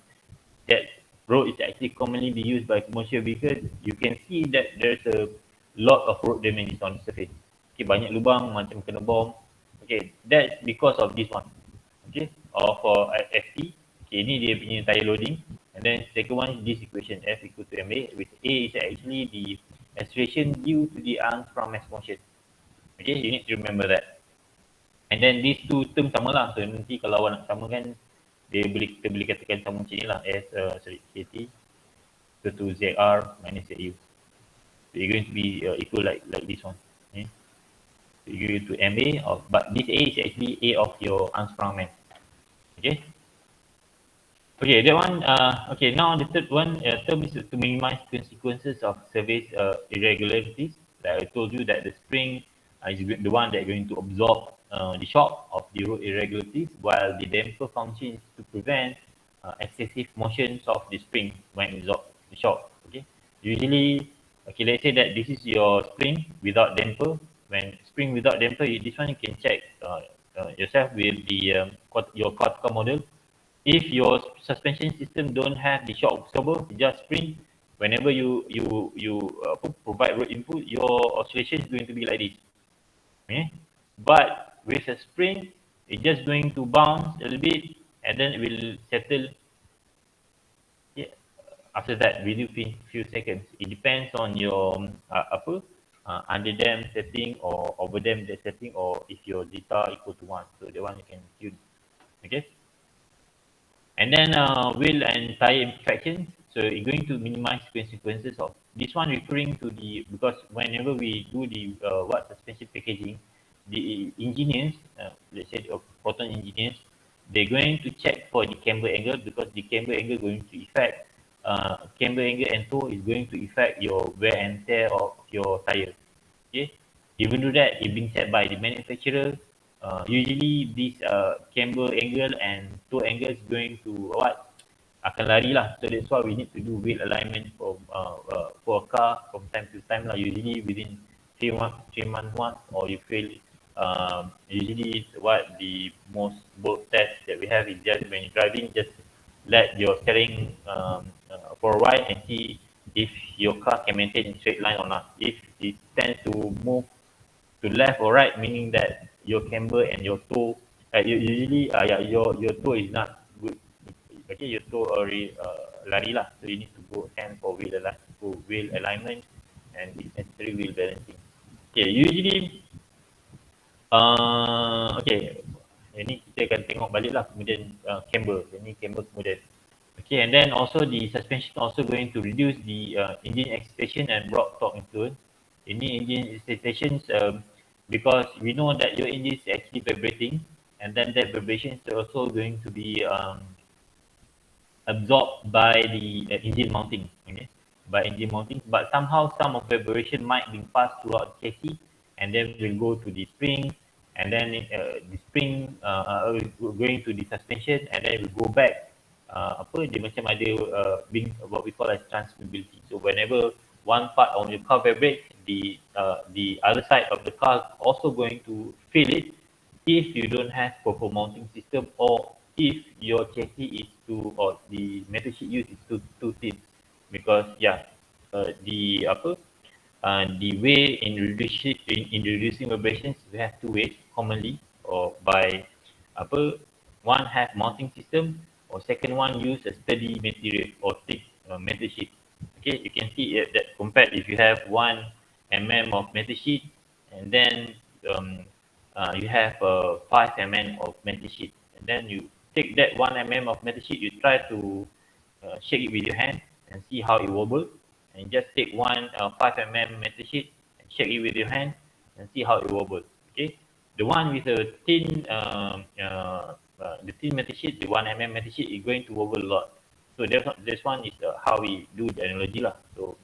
that road is actually commonly be used by commercial vehicles. You can see that there's a lot of road damage on the surface. Okay, banyak lubang macam kena bom. Okay, that's because of this one. Okay, of FT. Okay, ini dia punya tire loading. And then second one is this equation, F equal to MA, which A is actually the acceleration due to the unsprung mass motion. Okay, you need to remember that. And then these two term sama lah. So nanti kalau awak nak samakan, kita boleh katakan sama macam ni lah. KT to ZR minus ZU. So you're going to be equal like this one. Okay. So you go to MA but this A is actually A of your unsprung mass. Okay. Okay, that one. Okay, now the third one term is to minimize consequences of surface irregularities. Like I told you that the spring is the one that is going to absorb the shock of the road irregularities, while the damper function is to prevent excessive motions of the spring when it absorbs the shock. Okay, usually, okay, let's say that this is your spring without damper. When spring without damper, this one you can check yourself with the your Kotka model. If your suspension system don't have the shock absorber, just spring. Whenever you provide road input, your oscillation is going to be like this. Okay, but with a spring, it's just going to bounce a little bit and then it will settle. Yeah, after that within few seconds. It depends on your under dam setting or over dam setting, or if your zeta equal to 1. So that one you can tune. Okay. And then wheel and tire imperfections. So it's going to minimize consequences of this one, referring to the, because whenever we do the suspension packaging, the engineers, let's say the proton engineers, they're going to check for the camber angle, because the camber angle going to affect camber angle and toe is going to affect your wear and tear of your tire. Okay, even though that it's been set by the manufacturer. Usually this camber angle and toe angle is going to akan lari lah. So that's why we need to do wheel alignment for a car from time to time lah. Usually within 3 months once, or you feel usually the most bold test that we have is just when you're driving, just let your steering for a while and see if your car can maintain in straight line or not. If it tends to move to left or right, meaning that your camber and your toe, your toe is not good. Okay, your toe already lari lah. So you need to go hand for wheel alignment and if necessary wheel balancing. Okay, usually okay, ini kita akan tengok balik lah kemudian camber. Ini camber kemudian. Okay, and then also the suspension also going to reduce the engine excitation and rock torque influence. Ini engine excitations because we know that your engine is actually vibrating, and then that vibration is also going to be absorbed by the engine mounting. Okay, by engine mounting, but somehow some of vibration might be passed throughout the chassis, and then will go to the spring, and then the spring going to the suspension, and then will go back. Dia macam ada being what we call as transferability. So whenever one part of your car vibrates, the other side of the car also going to feel it if you don't have proper mounting system, or if your chassis is or the metal sheet used is too thin. Because the way in reducing vibrations, we have two ways commonly, or by one have mounting system, or second one use a sturdy material or thick metal sheet. Okay, you can see that compared if you have 1 mm of metal sheet, and then you have 5 mm of metal sheet, and then you take that 1 mm of metal sheet, you try to shake it with your hand and see how it wobbles, and just take 5 mm metal sheet and shake it with your hand and see how it wobbles. Okay, the one with the thin metal sheet, the 1 mm metal sheet, is going to wobble a lot. So this one is how we do the analogy lah. So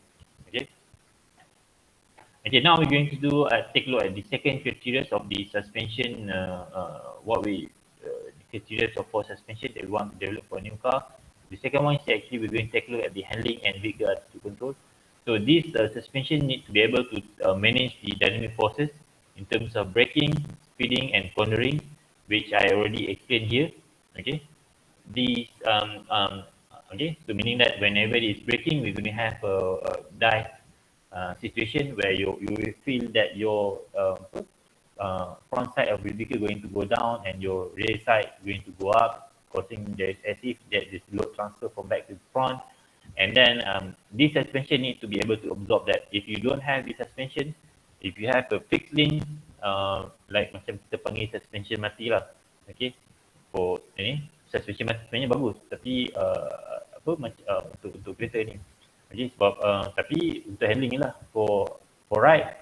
okay. Okay, now we're going to do take a look at the second criteria of the suspension. The criteria for suspension that we want to develop for a new car. The second one is actually we're going to take a look at the handling and vehicle attitude control. So this suspension needs to be able to manage the dynamic forces in terms of braking, speeding, and cornering, which I already explained here. Okay, these okay, so meaning that whenever it is braking, we're going to have a dive situation where you will feel that your front side of the vehicle going to go down and your rear side going to go up, causing as if that this load transfer from back to the front. And then this suspension needs to be able to absorb that. If you don't have this suspension, if you have a fixed link like macam kita panggil suspension mati lah. Okay. For ini suspension mati sebenarnya bagus, tapi untuk kereta ni. Okay, sebab tapi untuk handling ni lah, for ride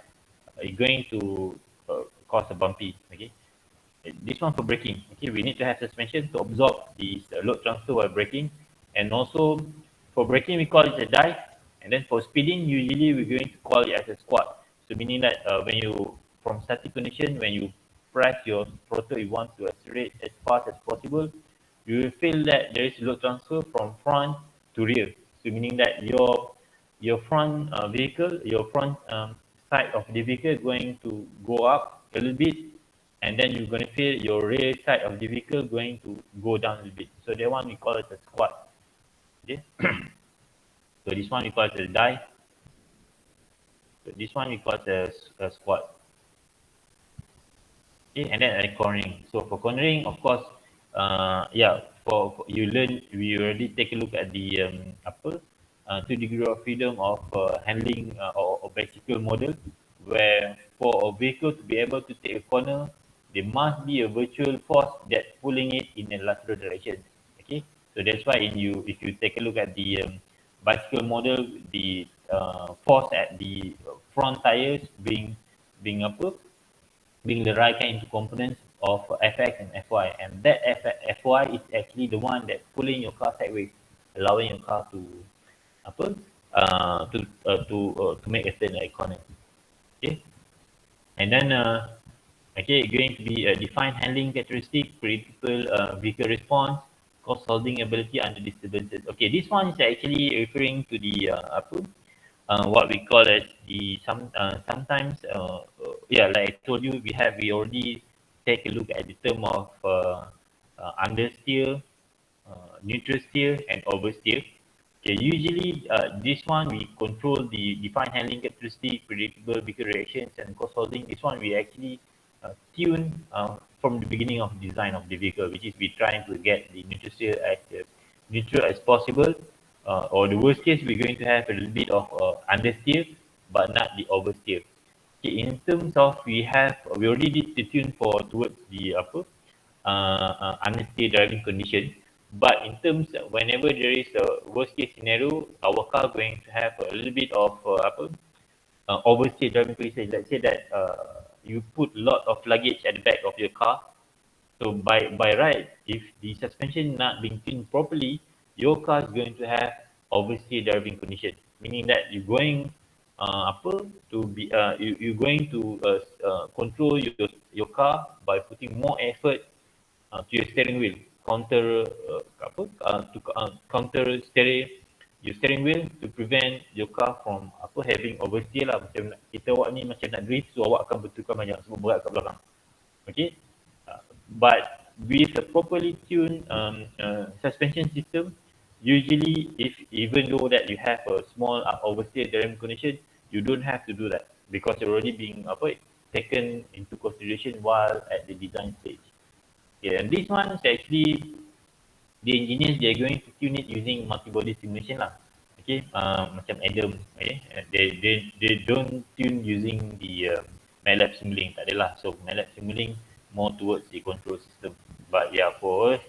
it's going to cause a bumpy. Okay. This one for braking. Okay, we need to have suspension to absorb the load transfer while braking, and also for braking we call it a dive, and then for speeding usually we're going to call it as a squat. So meaning that when you from static condition, when you press your throttle, you want to accelerate as fast as possible, you will feel that there is load transfer from front to rear. So meaning that your front vehicle, your front side of the vehicle is going to go up a little bit, and then you're going to feel your rear side of the vehicle going to go down a little bit. So that one we call it a squat. Okay. So this one we call it a dive. So this one we call it a squat. Okay, and then cornering. So for cornering, of course, for you learn, we already take a look at the 2 degree of freedom of handling or bicycle model, where for a vehicle to be able to take a corner, there must be a virtual force that pulling it in a lateral direction. Okay, so that's why if you take a look at the bicycle model, the force at the front tires being derived into components of Fx and Fy, and that Fy is actually the one that's pulling your car sideways, allowing your car to to make a turn like corner. Okay, and then going to be a defined handling characteristic, predictable vehicle response, course holding ability under disturbances. Okay, this one is actually referring to the what we call as the sometimes like I told you, we already take a look at the term of understeer, neutral steer, and oversteer. Okay, usually this one we control the defined handling characteristic, predictable vehicle reactions, and course holding. This one we actually tune from the beginning of design of the vehicle, which is we trying to get the neutral steer as neutral as possible. Or the worst case, we're going to have a little bit of understeer, but not the oversteer. Okay, in terms of we already did the tune towards the understeer driving condition, but in terms whenever there is a worst case scenario, our car going to have a little bit of oversteer driving condition. Let's say that you put a lot of luggage at the back of your car. So by right, if the suspension not being tuned properly, your car is going to have oversteer driving condition, meaning that you're going you're going to control your car by putting more effort to your steering wheel, counter steering your steering wheel to prevent your car from having oversteer lah. Macam kita awak ni macam nak drift, so awak akan betulkan banyak sebab berat kat belakang. Okay, but with a properly tuned suspension system, usually even though that you have a small oversteer driving condition, you don't have to do that because you're already being taken into consideration while at the design stage. Okay, and this one is actually the engineers, they're going to tune it using multi-body simulation lah. Okay, macam Adam, okay, they don't tune using the MATLAB Simulink, tak adalah. So MATLAB Simulink more towards the control system. But yeah, for us,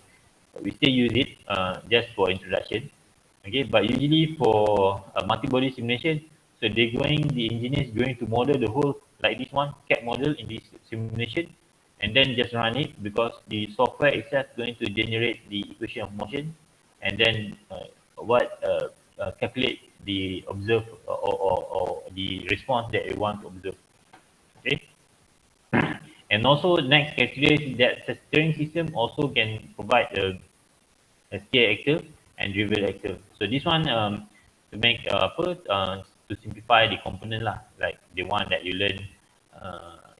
we still use it just for introduction. Okay, but usually for multi-body simulation, so the engineers going to model the whole like this one, CAD model in this simulation, and then just run it because the software itself going to generate the equation of motion, and then calculate the observe or the response that you want to observe. Okay. And also next criteria is that the steering system also can provide a steer axle and driven axle. So this one to make to simplify the component lah, like the one that you learn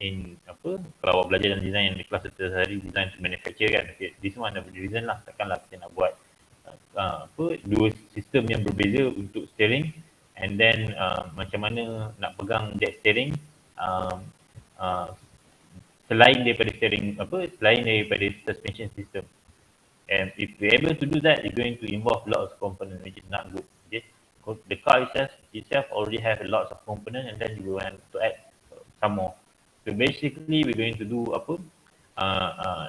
in kalau awak belajar dalam design yang di kelas sehari design to manufacture kan. Okay, this one the reason lah, takkanlah kita nak buat dua sistem yang berbeza untuk steering, and then macam mana nak pegang jet steering selain daripada suspension system. And if we're able to do that, it's going to involve lots of components, which is not good. Okay, because the car itself already have a lot of components, and then you will have to add some more. So So basically, we're going to do apa?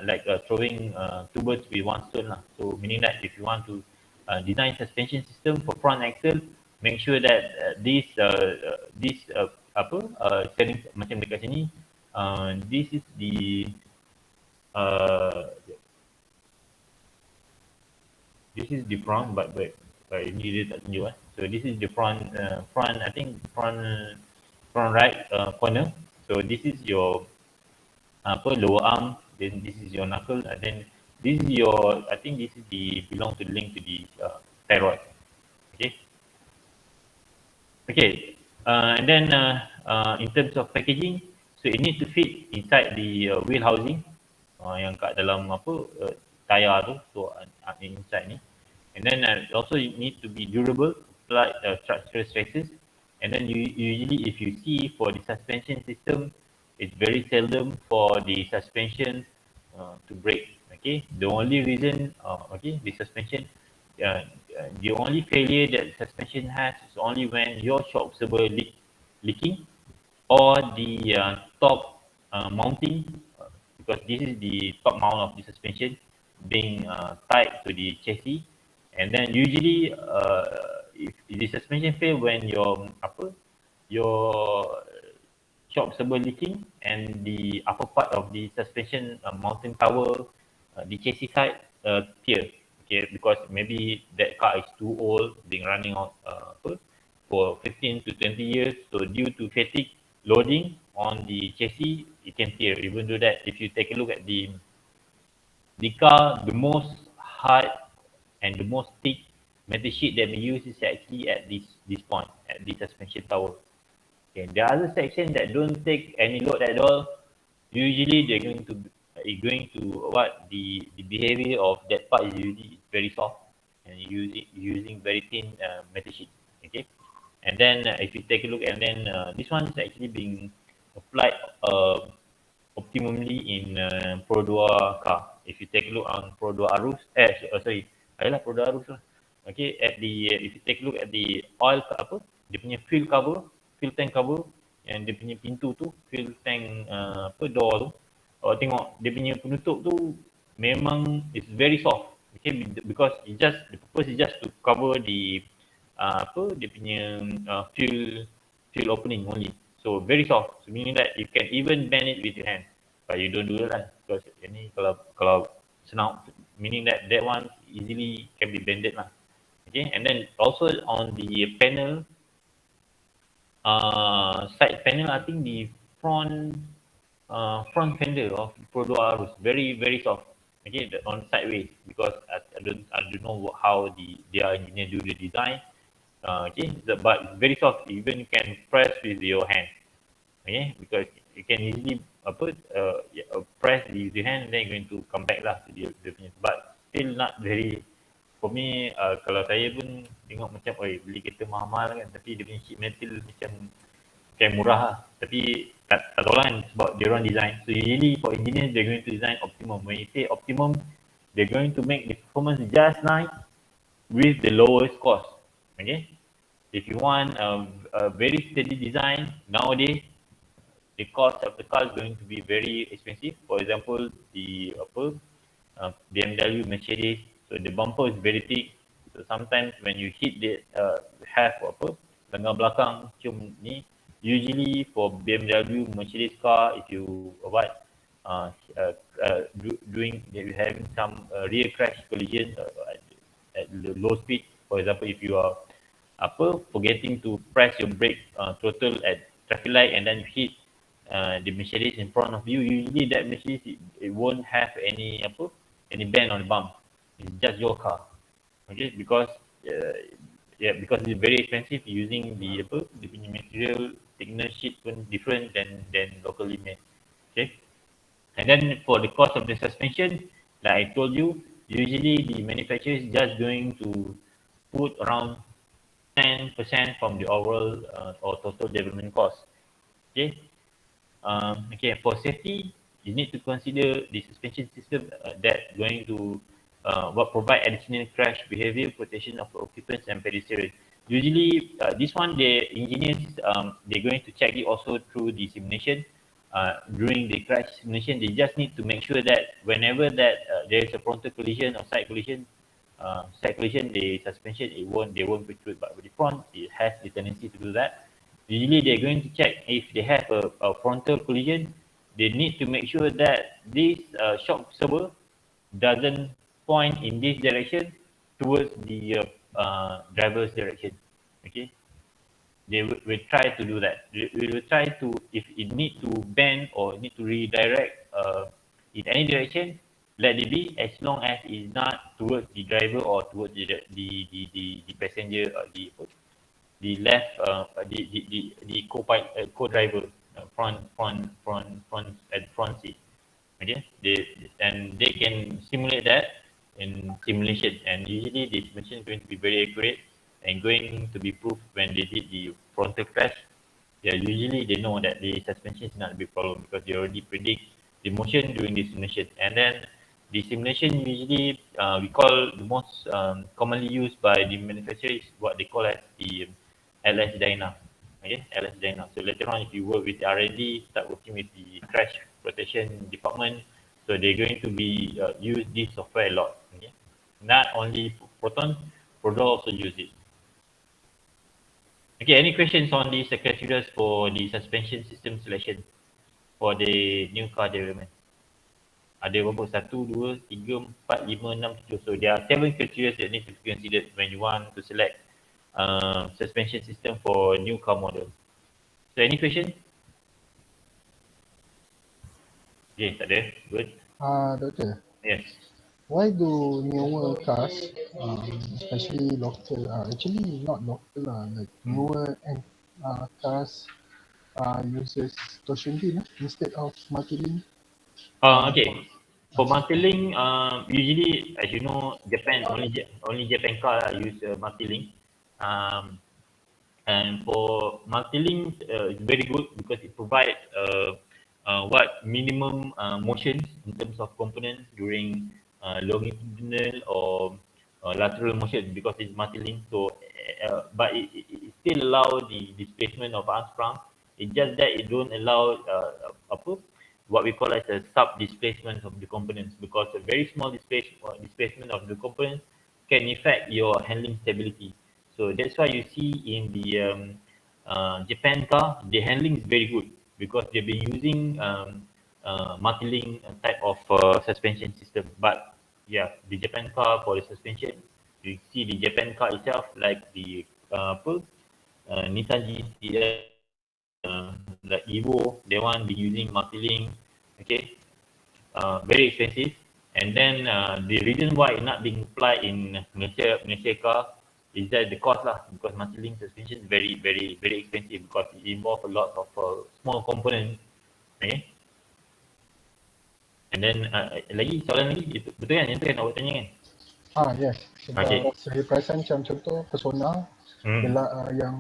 Like throwing two birds with one stone lah. So meaning that if you want to design suspension system for front axle, make sure that steering macam dekat sini, this is the uh, front, but ini dia tak tunjuk eh. So this is the front I think front right corner. So this is your lower arm, then this is your knuckle, and then this is your, I think this is the belong to the link to the thyroid. Okay. Okay. And then in terms of packaging, so it needs to fit inside the wheel housing yang kat dalam tayar tu, so inside ni. And then also you need to be durable, like structural stresses. And then usually if you see for the suspension system, it's very seldom for the suspension to break. Okay, the only reason, the suspension, the only failure that suspension has is only when your shock absorber leaking, or the top mounting, because this is the top mount of the suspension being tied to the chassis. And then usually if the suspension fail when your shock absorber leaking and the upper part of the suspension mounting tower, the chassis side tear. Okay, because maybe that car is too old, been running out for 15 to 20 years. So due to fatigue loading on the chassis, it can tear. Even though that, if you take a look at the car, the most hard and the most thick metal sheet that we use is actually at this point, at the suspension tower. Okay, the other section that don't take any load at all, usually they're going to the behavior of that part is usually very soft, and using very thin metal sheet. Okay, and then if you take a look, and then this one is actually being applied optimally in Pro 2 car. If you take a look on Pro 2 Arus, Pro 2 Arus lah. Okay, at the if you take a look at the oil dia punya fuel tank cover, yang dia punya pintu tu, fuel tank door tu, tengok dia punya penutup tu memang it's very soft. Okay, because the purpose is just to cover the dia punya fuel opening only. So very soft. So meaning that you can even bend it with your hand, but you don't do it lah, because ini kalau senang, meaning that one easily can be bended lah. Okay, and then also on the panel, side panel, I think the front fender of Pro 2 Arus very soft. Okay, on sideways, because I don't know how their engineer do the design. Okay, but it's very soft. Even you can press with your hand. Okay, because you can easily press with your hand, then you're going to come back lah to the punya. But still not very. For me, kalau saya pun tengok macam, beli kereta mahal kan, tapi dia punya sheet metal macam murah lah. Tapi tak tahu lah kan, sebab dia orang design. So usually for engineers, they're going to design optimum. When you say optimum, they're going to make the performance just nice with the lowest cost. Okay, if you want a very steady design nowadays, the cost of the car is going to be very expensive. For example, the BMW, Mercedes, so the bumper is very thick. So sometimes when you hit the half tengah belakang cium ni, usually for BMW, Mercedes car, if you having some rear crash collision at low speed. For example, if you are forgetting to press your brake throttle at traffic light, and then hit the Mercedes in front of you, usually that Mercedes it won't have any bend on the bump. It's just your car. Okay, because because it's very expensive, using the punya material thickness sheet pun different than locally made. Okay, and then for the cost of the suspension, like I told you, usually the manufacturer is just going to put around 10% from the overall or total development cost. Okay. Okay, for safety, you need to consider the suspension system that going to provide additional crash behavior protection of occupants and pedestrians. Usually, this one the engineers they're going to check it also through the simulation. during the crash simulation, they just need to make sure that whenever that there is a frontal collision or side collision, the suspension they won't protrude, but with the front it has the tendency to do that. Usually they're going to check if they have a frontal collision. They need to make sure that this shock absorber doesn't point in this direction towards the driver's direction. Okay, they will try to do that. They will try to, if it need to bend or need to redirect in any direction, let it be, as long as it's not towards the driver or towards the passenger or the left the co-driver front at front seat. Okay, they can simulate that in simulation, and usually the simulation is going to be very accurate and going to be proved when they did the frontal crash. Yeah, usually they know that the suspension is not a big problem because they already predict the motion during the simulation. And then the simulation usually we call the most commonly used by the manufacturer is what they call as the LS Dyna. Okay, LS Dyna. So later on, if you work with R&D, start working with the crash protection department, so they're going to be use this software a lot. Okay, not only Proton, Prodol also use it. Okay, any questions on the criteria for the suspension system selection for the new car development? Ada berapa? 1, 2, 3, 4, 5, 6, 7. So there are 7 criteria that need to be considered when you want to select suspension system for new car model. So any question? Okay, tak ada. Good. Doctor, Yes. why do newer cars, especially local, actually not local, like newer and cars uses torsion beam instead of multi-link? Okay. For multi-link, usually, as you know, Japan only Japan car use multi-link. And for multi-link, it's very good because it provides what minimum motion in terms of components during longitudinal or lateral motion because it's multi-link. So, but it still allow the displacement of Armstrong. It's just that it don't allow what we call as a sub displacement of the components, because a very small displacement of the components can affect your handling stability. So that's why you see in the Japan car, the handling is very good because they've been using multi-link type of suspension system. But yeah, the Japan car for the suspension, you see the Japan car itself, like the Nissan GTS, like Evo, they want be using multi-link. Okay, very expensive. And then the reason why it not being applied in Malaysia car is that the cost lah, because multi-link suspension is very expensive because it involves a lot of small components. Okay. And then lagi soalan lagi, betul kan? Yang tu kan awak tanya kan? Yes. Sebab Okay. saya perasan macam contoh Persona, yang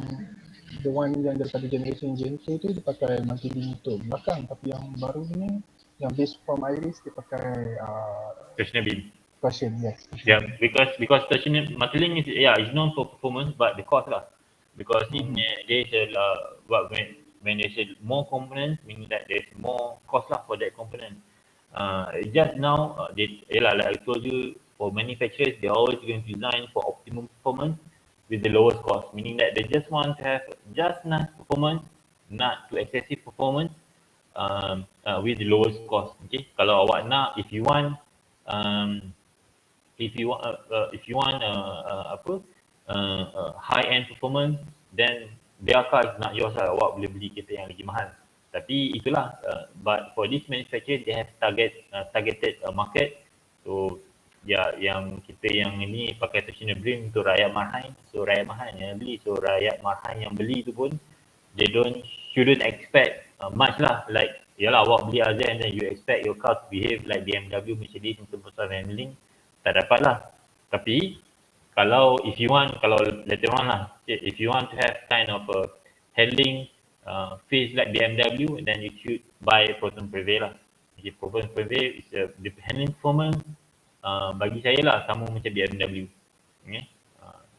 the one yang daripada generation Gen 2 tu dia pakai multi-link untuk belakang, tapi yang baru ni yang based from Iris dia pakai Torsional beam. torsion, yes. Yeah, because torsional multi-link is known for performance, but the cost lah. Because there's when there's more components, meaning that there's more cost lah for that component. Just now, like I told you, for manufacturers, they're always going to design for optimum performance with the lowest cost, meaning that they just want to have just enough performance, not too excessive performance, with the lowest cost. Okay, kalau awak nak, if you want high-end performance, then their car is not yours lah. Awak boleh beli kereta yang lagi mahal. Tapi itulah, but for this manufacturer, they have targeted market. So, yang kita yang ini pakai torsional beam untuk rakyat marhain. So, rakyat marhain yang beli. So, rakyat marhain yang beli tu pun, they shouldn't expect much lah. Like, yalah, awak beli Azan and then you expect your car to behave like BMW, Mercedes in terms of handling. Tak dapat lah. Tapi, kalau later on lah, if you want to have kind of a handling face like BMW, then you should buy Proton Prevail lah. Okay, Proton Prevail is the handling performance bagi saya lah sama macam BMW. Okay?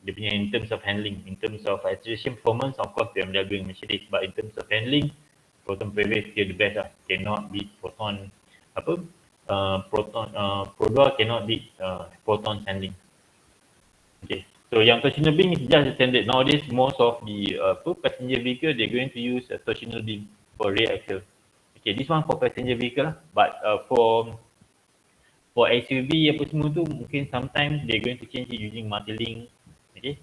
Dia punya in terms of handling, in terms of acceleration performance, of course BMW and Mercedes, but in terms of handling, Proton prevails still the best lah. Cannot beat Proton apa Produa cannot beat Proton handling. Okay. So yang torsional beam is just a standard. Nowadays most of the passenger vehicle they're going to use a torsional beam for rear axle. Okay, this one for passenger vehicle lah. But for SUV apa semua tu mungkin sometimes they're going to change it using multi-link. Okay.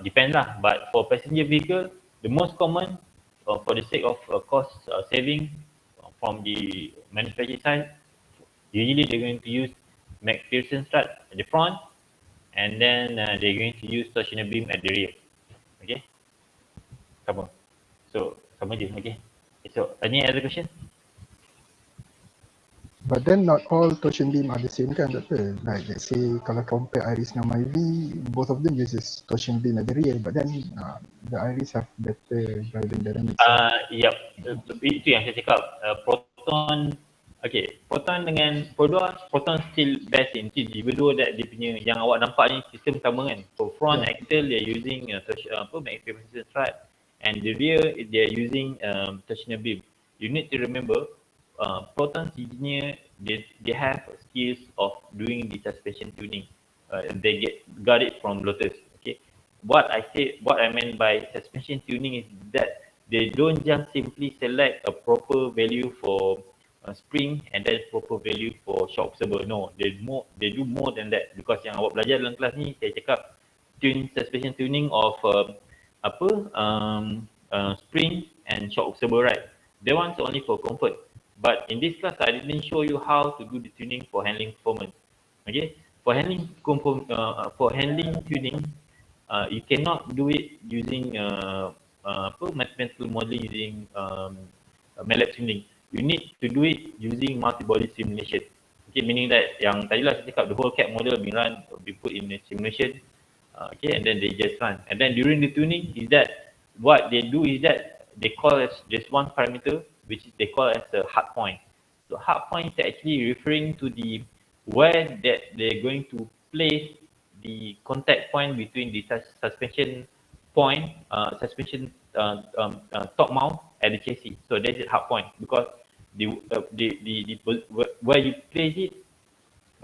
Depends lah. But for passenger vehicle, the most common for the sake of cost saving from the manufacturer side, usually they're going to use McPherson strut at the front, and then they're going to use torsional beam at the rear. Okay, sama. So sama je. Okay. So any other question? But then not all torsion beam are the same kan, Doctor? Like let's say kalau compare Iris dengan Myvi, both of them uses torsion beam at the rear, but then the Iris have better driving dynamics. Yep. Itu yang saya cakap. Proton, okay. Proton dengan Produa, Proton still best in dua that dia punya yang awak nampak ni sistem sama kan. For front axle they're using McPherson strut, and the rear they're using torsional beam. You need to remember, Proton engineer they have skills of doing the suspension tuning. They got it from Lotus. Okay, what I meant by suspension tuning is that they don't just simply select a proper value for spring and then proper value for shock absorber. No, they do more than that, because yang awak belajar dalam kelas ni saya cakap suspension tuning of spring and shock absorber, right? That one's only for comfort. But in this class, I didn't show you how to do the tuning for handling performance. Okay, for handling tuning, you cannot do it using mathematical modeling using MATLAB tuning. You need to do it using multi-body simulation. Okay, meaning that yang tadilah saya cakap the whole CAD model be put in a simulation. Okay, and then they just run. And then during the tuning, is that what they do is that they call as just one parameter, which they call as the hard point. So hard point is actually referring to the where that they're going to place the contact point between the suspension point, top mount at the chassis. So that's the hard point, because the where you place it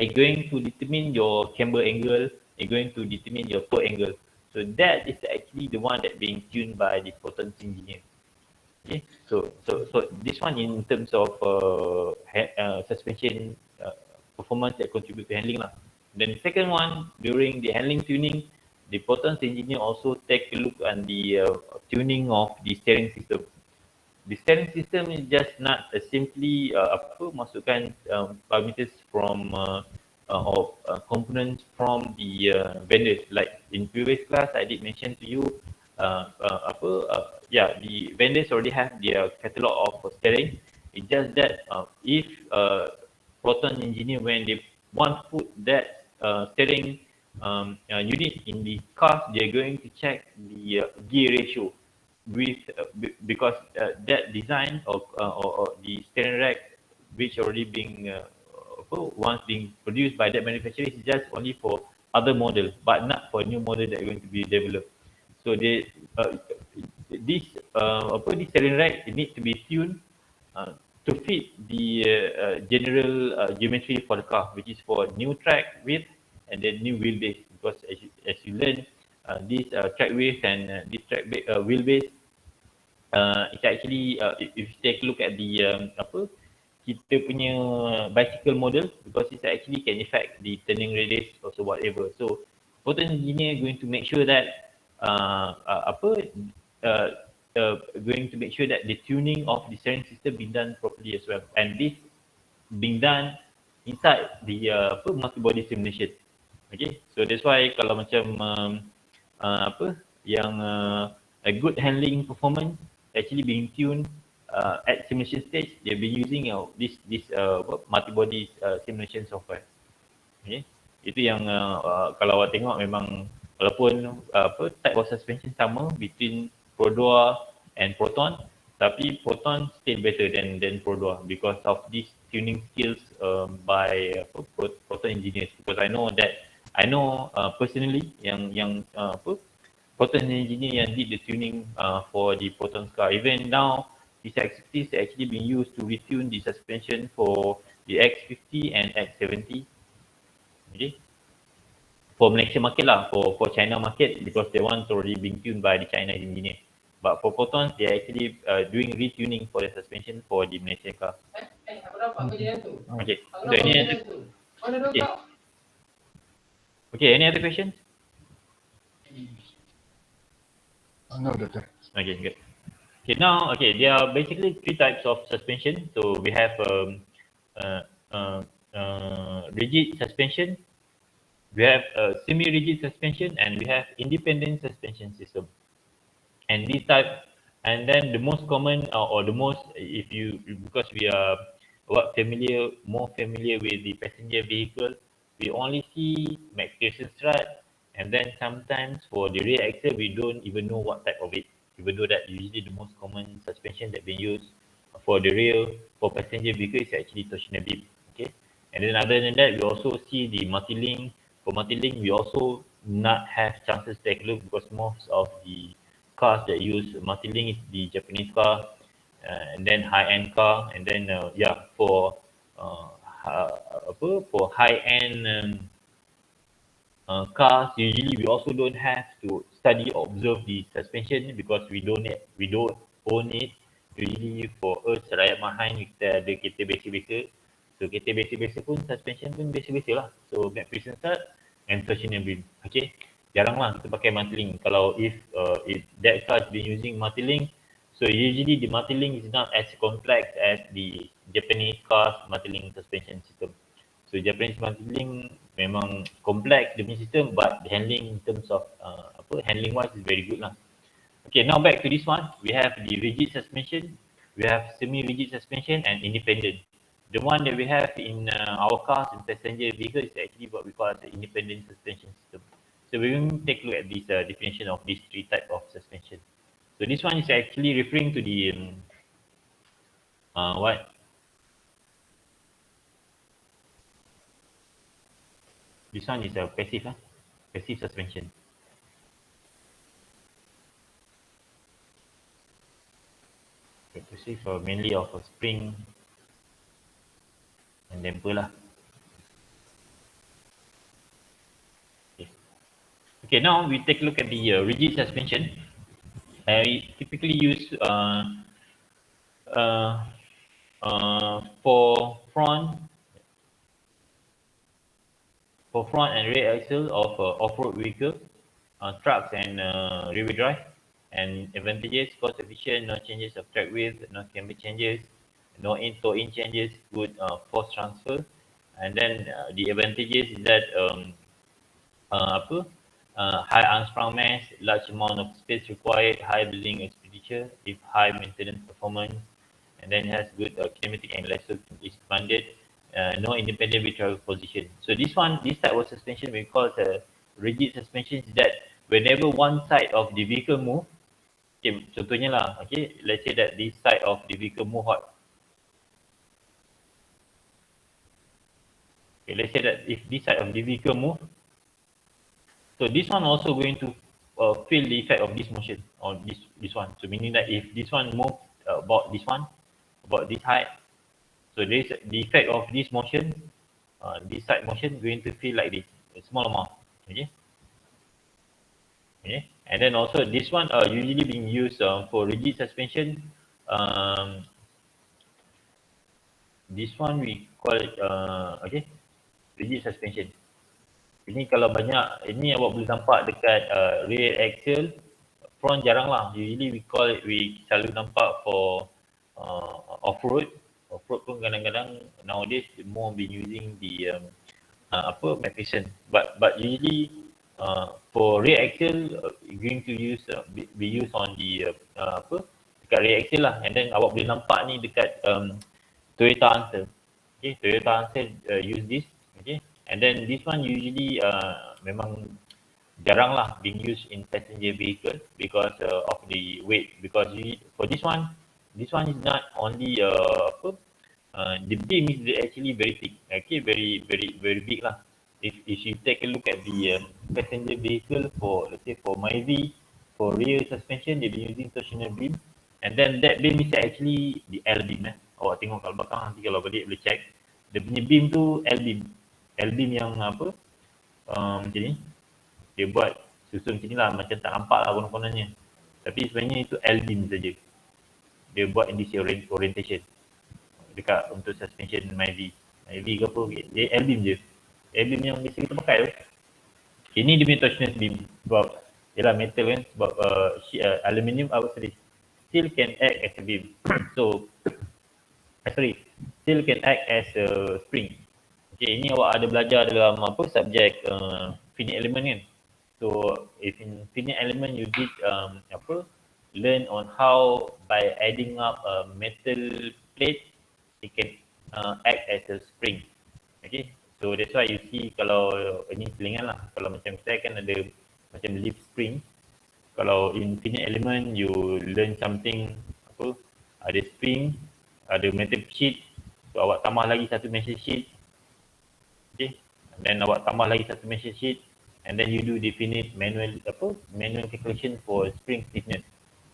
is going to determine your camber angle, is going to determine your toe angle. So that is actually the one that being tuned by the Proton engineer. Okay, so this one in terms of suspension performance that contribute to handling lah. Then the second one, during the handling tuning, the Proton engineer also take a look at the tuning of the steering system. The steering system is just not simply masukkan parameters from or components from the vendors. Like in previous class, I did mention to you the vendors already have their catalog of steering. It's just that if Proton engineer, when they want to put that steering unit in the car, they're going to check the gear ratio with because that design or the steering rack which already being once being produced by that manufacturer is just only for other models, but not for new model that are going to be developed. So this steering rack, it needs to be tuned to fit the general geometry for the car, which is for new track width and then new wheelbase. Because as you learn, this track width and this track wheelbase, it's actually if you take a look at the kita punya bicycle model, because it actually can affect the turning radius or so whatever. So Proton engineer going to make sure that going to make sure that the tuning of the steering system being done properly as well, and this being done inside the multi-body simulation. Okay, so that's why kalau macam a good handling performance actually being tuned at simulation stage, they've been using this multi-body simulation software. Okay, itu yang kalau awak tengok memang walaupun type of suspension sama between Produa and Proton, tapi Proton still better than Produa because of these tuning skills by Proton engineers. Because I know personally yang Proton engineer yang did the tuning for the Proton car. Even now These X50s are actually being used to retune the suspension for the X50 and X70. Okay. For Malaysia market lah, for China market, because the one's already being tuned by the Chinese engineer. But for Proton, they are actually doing retuning for the suspension for the Malaysian car. Okay. So any other, okay. Okay, any other questions? No, Doctor. Okay, good. Okay, now, okay, there are basically three types of suspension. So we have uh, uh, rigid suspension, we have semi-rigid suspension, and we have independent suspension system. And this type, and then the most common or the most, if you, because we are more familiar with the passenger vehicle, we only see McPherson strut, and then sometimes for the rear axle, we don't even know what type of it. Even though that usually the most common suspension that we use for the rear for passenger vehicle is actually torsional beam. Okay, and then other than that, we also see the multi-link. For multi-link, we also not have chances to take a look because most of the cars that use multi-link is the Japanese car, and then high-end car, and then uh, for high-end cars, usually we also don't have to study or observe the suspension because we don't own it. Usually for us rakyat mahan, kita ada kereta biasa-biasa. So kereta biasa-biasa pun suspension pun biasa-biasa lah. So McPherson start and torsional beam. Okay. Jarang lah kita pakai multi-link. Kalau if that car is been using multi-link, so usually the multi-link is not as complex as the Japanese cars multi-link suspension system. So Japanese multi-link memang kompleks dia punya sistem, but the handling in terms of handling wise is very good lah. Okay, now back to this one. We have the rigid suspension, we have semi-rigid suspension, and independent. The one that we have in our cars and passenger vehicles is actually what we call as the independent suspension system. So we will take a look at this definition of these three types of suspension. So this one is actually referring to the what? This one is a passive, passive suspension. Passive mainly of a spring and damper lah. Okay. Okay, now we take a look at the rigid suspension. I typically use for front and rear axle of off-road vehicles, trucks and rear-wheel drive. And advantages: cost efficient, no changes of track width, no camber changes, no toe-in changes, good force transfer. And then the advantages is that high unsprung mass, large amount of space required, high building expenditure, with high maintenance performance, and then has good kinematic and elastic is expanded. No independent wheel position. So this type of suspension we call the rigid suspension is that whenever one side of the vehicle move, okay, contohnya lah, okay, let's say that this side of the vehicle move what? Okay, let's say that if this side of the vehicle move, so this one also going to feel the effect of this motion or this one. So meaning that if this one move about this height, so this the effect of this motion, this side motion going to feel like this, a small amount. Okay. Okay. And then also this one usually being used for rigid suspension. This one we call it rigid suspension. Ini kalau banyak, ini awak boleh nampak dekat rear axle, front jarang lah. Usually we selalu nampak for off-road. Off-road pun kadang-kadang nowadays more been using the McPherson. But usually for rear axle going to use be used on the dekat rear axle lah. And then awak boleh nampak ni dekat Toyota Hunter. Okay, Toyota Hunter use this. Okay. And then this one usually memang jarang lah being used in passenger vehicle because of the weight. Because for this one is not only the beam is actually very thick. Okay, very big lah. If you take a look at the passenger vehicle for let's say for Myvi, for rear suspension they'll be using torsional beam. And then that beam is actually the L beam. Awak tengok kat belakang, nanti kalau balik boleh check. Dia punya beam tu L beam. L beam yang apa, macam ni. Dia buat susun macam ni lah, macam tak nampak lah konon-kononnya. Tapi sebenarnya itu L beam saja. Dia buat in this orientation. Dekat untuk suspension MyV. MyV ke apa, dia L beam je. L beam yang biasa kita pakai tu. Ini dia punya torsional beam. Sebab, ialah metal kan, sebab aluminium, steel can act as a beam. So, steel can act as a spring. Okay, ini awak ada belajar dalam apa, subjek finite element kan. So, if in finite element you did learn on how by adding up a metal plate, it can act as a spring. Okay, so that's why you see kalau ini selingan lah. Kalau macam saya kan ada macam leaf spring. Kalau in finite element you learn something apa, ada spring, ada metal sheet, so awak tambah lagi satu metal sheet. Okay, then awak tambah lagi satu metal sheet, and then you do definite manual calculation for spring stiffness.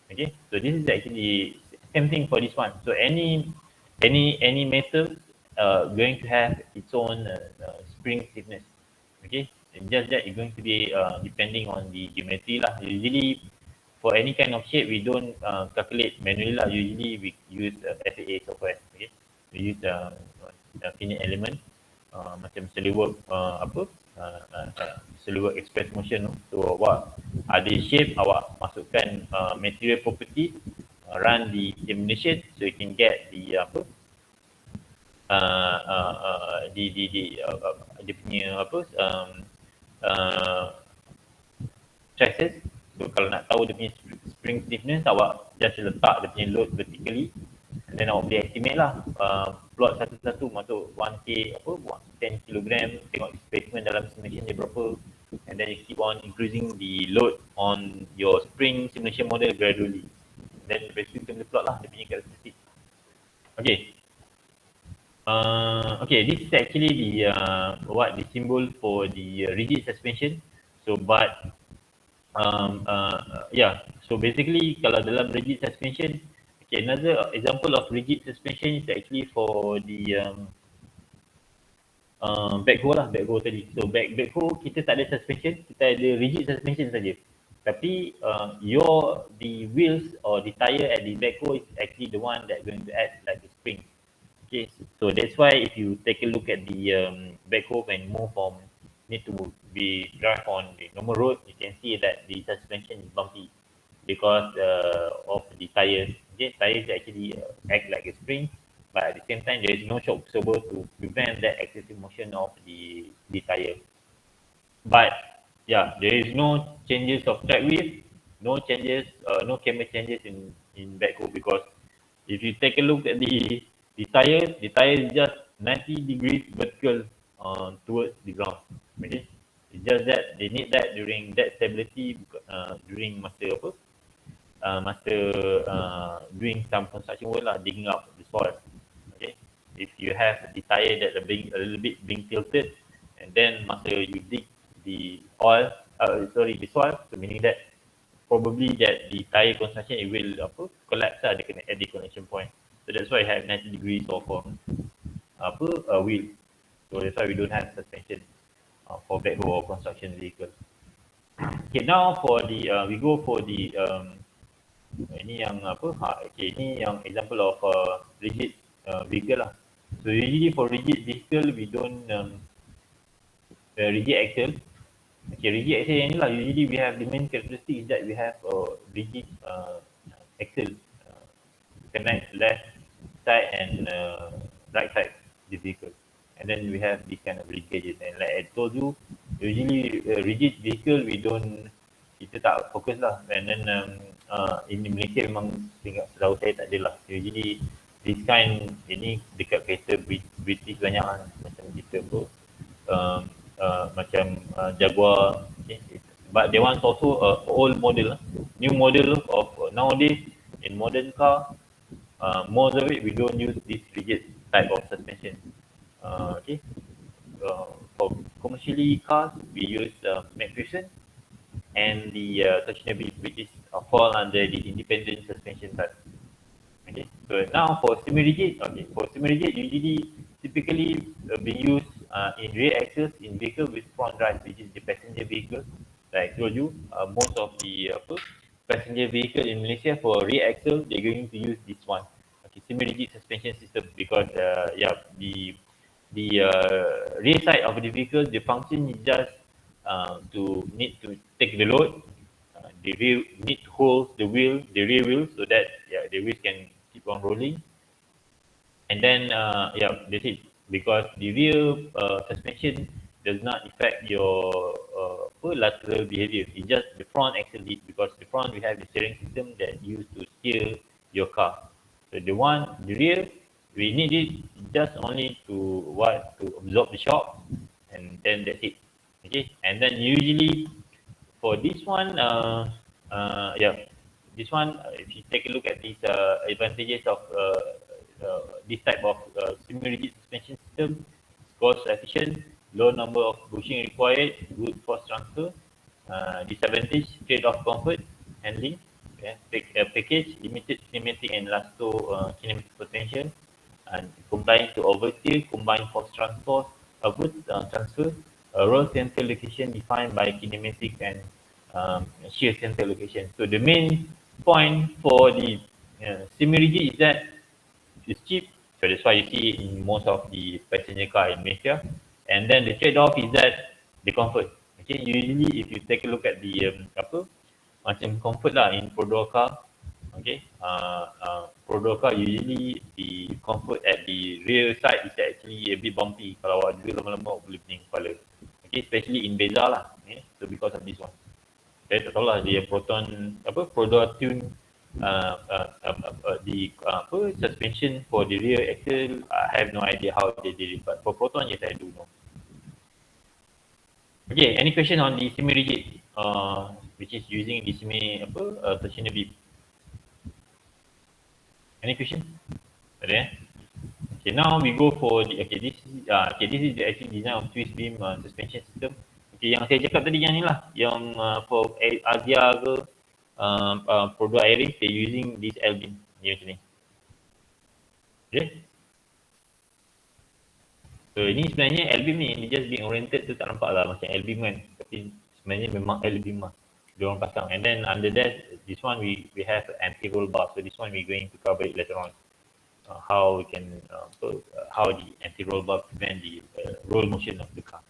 Okay, so this is actually same thing for this one. So any metal going to have its own spring stiffness. Okay, and just that it's going to be depending on the geometry lah. Usually for any kind of shape we don't calculate manually lah. Usually we use FAA software. Okay, we use finite element macam SolidWorks SolidWorks Express Motion. So awak ada shape, awak masukkan material property, run the simulation, so you can get the dia punya stresses. So kalau nak tahu dia punya spring stiffness, awak just letak dia punya load vertically, and then awak boleh estimate lah, plot satu-satu masuk 1K 10 kg, tengok displacement dalam simulation dia berapa, and then you keep on increasing the load on your spring simulation model gradually. Then lepas tu kita boleh plot lah dia punya karakteristik. Okay. Okay, this is actually the symbol for the rigid suspension. So but so basically kalau dalam rigid suspension, okay, another example of rigid suspension is actually for the backhoe tadi. So backhoe kita tak ada suspension, kita ada rigid suspension saja. Tapi the wheels or the tire at the backhoe is actually the one that going to act like a spring. Okay, so that's why if you take a look at the backhoe when move from need to be drive on the normal road, you can see that the suspension is bumpy because of the tires. Okay, tires actually act like a spring, but at the same time there is no shock absorber to prevent that excessive motion of the tire. But yeah, there is no changes of track width, no changes, no camber changes in backhoe, because if you take a look at the tire is just 90 degrees vertical towards the ground. Okay, it's just that they need that during that stability during masa doing some construction work lah, digging up the soil. Okay, if you have the tire that are being a little bit being tilted, and then masa you dig the the soil, so meaning that probably that the tire construction it will collapse lah, dia kena at the connection point. So that's why I have 90 degrees of wheel. So that's why we don't have suspension for backhoe or construction vehicle. Okay, now for the we go for the ini yang ini yang example of rigid vehicle lah. So usually for rigid vehicle we don't rigid axle. Okay, rigid axle yang ni lah, usually we have the main characteristic is that we have rigid axle, connect left side and right side the vehicle, and then we have this kind of linkages. And like I told you, usually rigid vehicle kita tak fokus lah. And then in Malaysia memang setahu saya tak ada lah. Usually this kind ini dekat kereta British banyak lah, macam kita macam Jaguar, okay. But they want also old model, new model of nowadays in modern car. Most of it we don't use this rigid type of suspension. Okay, for commercially cars we use McPherson and the torsional beam, which is fall under the independent suspension type. So now for semi-rigid, okay, for semi-rigid usually typically be used in rear axles in vehicle with front drive, which is the passenger vehicle. Like I told you, most of the passenger vehicle in Malaysia for rear axle, they're going to use this one. Okay, semi-rigid suspension system because the rear side of the vehicle, the function is just to need to take the load. The wheel need to hold the rear wheel, so that the wheels can keep on rolling. And then that's it. Because the rear suspension does not affect your lateral behavior. It's just the front axle lead, because the front we have the steering system that used to steer your car. So the rear, we need it just only to absorb the shock, and then that's it. Okay, and then usually for this one, this one, if you take a look at these advantages of this type of semi-rigid suspension system, cost efficient, low number of bushing required, good force transfer, disadvantage, trade-off comfort, handling, package, limited kinematic and lasto kinematic potential, and complying to oversteer, combined force transfer, roll center location defined by kinematic and shear center location. So the main point for the semi-rigid is that it's cheap. So that's why you see it in most of the passenger car in Malaysia. And then the trade-off is that the comfort. Okay, usually if you take a look at the macam comfort lah in four-door car. Okay, four-door car usually the comfort at the rear side is actually a bit bumpy. Kalau ada lama-lama boleh pening kepala. Okay, especially in Beza lah. Okay? So because of this one. Saya tak tahu lah dia Prodo tune suspension for the rear axle. I have no idea how they did it, but for Proton, yes, I do know. Okay, any question on the semi-rigid, which is using the torsional beam? Any question? Ada? Okay, now we go for the this is the actual design of twist beam suspension system. Okay, yang saya cakap tadi yang ni lah, yang for Asia ke Prodo Airing, they using this L beam ni macam ni. Okay. So ini sebenarnya L beam ni, dia just being oriented tu tak nampak lah macam L beam kan, tapi sebenarnya memang L beam lah dia orang pasang. And then under that, this one we have anti-roll bar. So this one we going to cover it later on. How we can how the anti-roll bar prevent the roll motion of the car.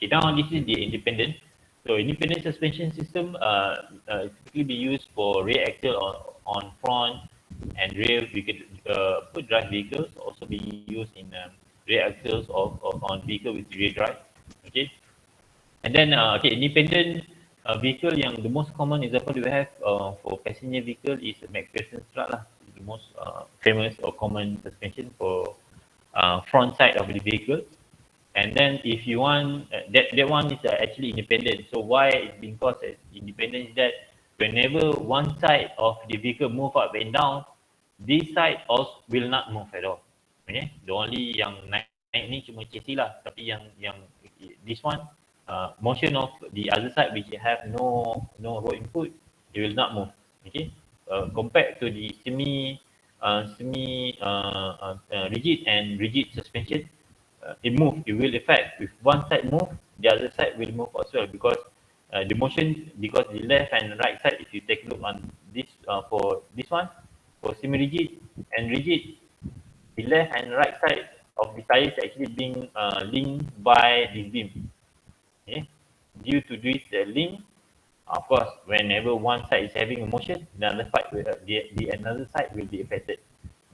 Okay, now this is the independent. So independent suspension system typically be used for rear axle on front and rear vehicle, drive vehicles. Also be used in rear axles on vehicle with rear drive. Okay, and then independent vehicle yang the most common example we have for passenger vehicle is McPherson strut lah. The most famous or common suspension for front side of the vehicle. And then if you want that one is actually independent. So why it's being called as independent is that whenever one side of the vehicle move up and down, this side also will not move at all. Okay, the only yang naik ni cuma chassis lah, tapi yang this one motion of the other side which have no road input, it will not move. Okay, compared to the semi rigid and rigid suspension, it move. It will affect. If one side move, the other side will move as well, because the motion, because the left and right side, if you take a look on this for this one, for semi-rigid and rigid, the left and right side of the tires actually being linked by this beam. Okay, due to this link, of course, whenever one side is having a motion, the other side will, the another side will be affected.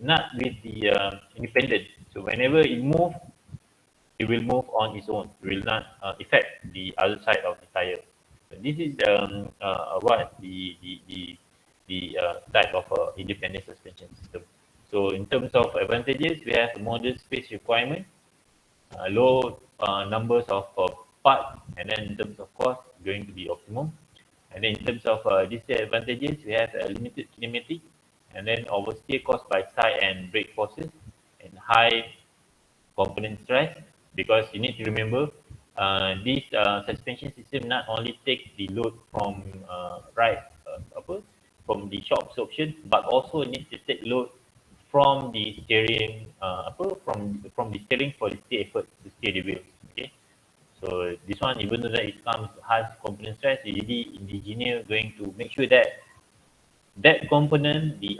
Not with the independent. So whenever it move, it will move on its own. It will not affect the other side of the tire. So this is what the type of independent suspension system. So in terms of advantages, we have modest space requirement, low numbers of parts, and then in terms of cost, going to be optimum. And then in terms of disadvantages, we have limited kinematic, and then oversteer caused by side and brake forces, and high component stress, because you need to remember this suspension system not only take the load from from the shock absorption, but also need to take load from the steering, from the steering for the steer effort to steer the wheels. Okay, so this one, even though that it comes has component stress, usually the engineer going to make sure that that component, the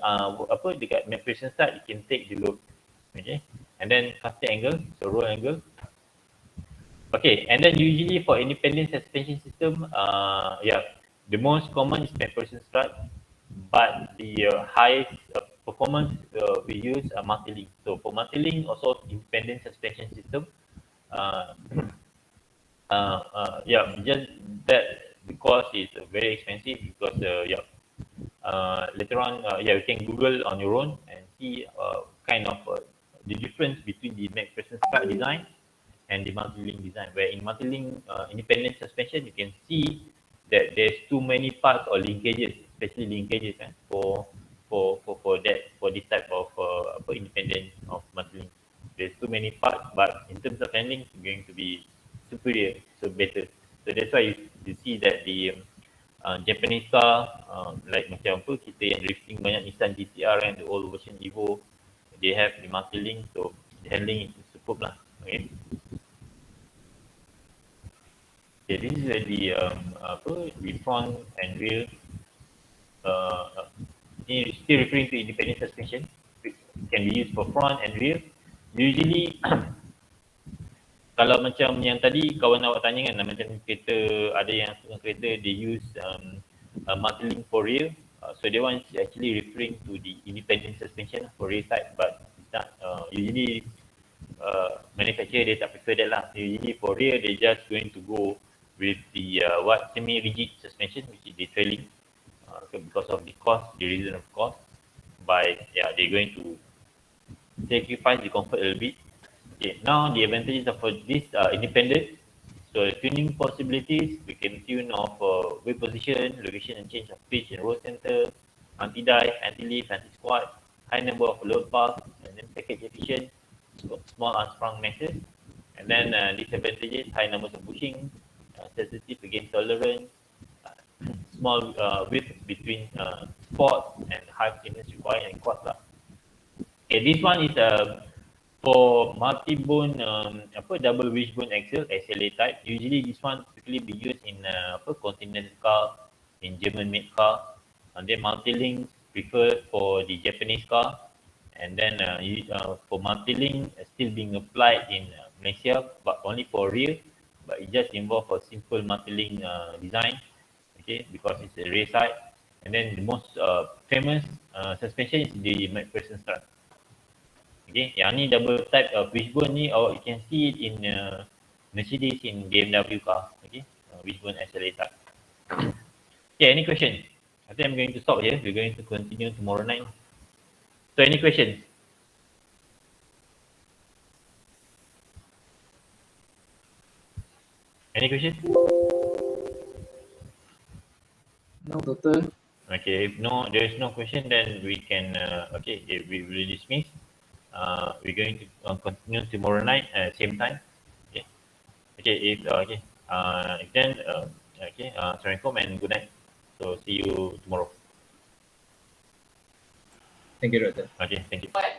dekat McPherson side, it can take the load. Okay, and then casting angle, so roll angle. Okay, and then usually for independent suspension system, the most common is McPherson strut, but the highest performance we use multi-link. So for multi-link, also independent suspension system, uh, just that the cost is very expensive because later on, you can Google on your own and see kind of the difference between the McPherson strut design and the multi-link design. Where in multi-link independent suspension, you can see that there's too many parts or linkages, especially linkages for this type of independent of multi-link. There's too many parts, but in terms of handling, it's going to be superior, so better. So that's why you see that the Japanese car, like macam apa, kita yang drifting banyak Nissan GTR and the old version Evo, they have the multi-link, so the handling is superb lah. Okay. Okay, this is the front and rear. Ini still referring to independent suspension. It can be used for front and rear. Usually, kalau macam yang tadi kawan awak tanya kan, macam kereta, ada yang setengah kereta they use multi-link for rear. So that one is actually referring to the independent suspension for rear side, but it's not usually manufacturer they tak prefer that lah. Usually for rear they just going to go with the semi-rigid suspension, which is the trailing, because of the cost, the reason of cost. They're going to sacrifice the comfort a little bit. Okay, now the advantages of this independent. So tuning possibilities, we can tune of weight position, location and change of pitch and roll center, anti-dive, anti-lift, anti-squat, high number of load paths, and then package efficient, small unsprung meshes. And then disadvantages, high numbers of bushing, sensitive against tolerance, small width between sport and high fitness required and quad lah. Okay, this one is for multi-bone, double wishbone axle, SLA type. Usually this one typically be used in continental car, in German-made car. And then multi-link preferred for the Japanese car. And then for multi-link still being applied in Malaysia, but only for rear. But it just involve a simple multi-link design, okay, because it's a rear side. And then the most famous suspension is the McPherson strut. Okay, yang ni double type wishbone ni, you can see it in Mercedes, in BMW car. Okay, wishbone SLA type. Okay, any question? I think I'm going to stop here. We're going to continue tomorrow night. So any questions? Any questions? No, Doctor. Okay, if no, there is no question, then we can, we will dismiss. We're going to continue tomorrow night at same time. Okay. Okay, if then, Assalamualaikum and good night. So see you tomorrow. Thank you, Doctor. Okay, thank you.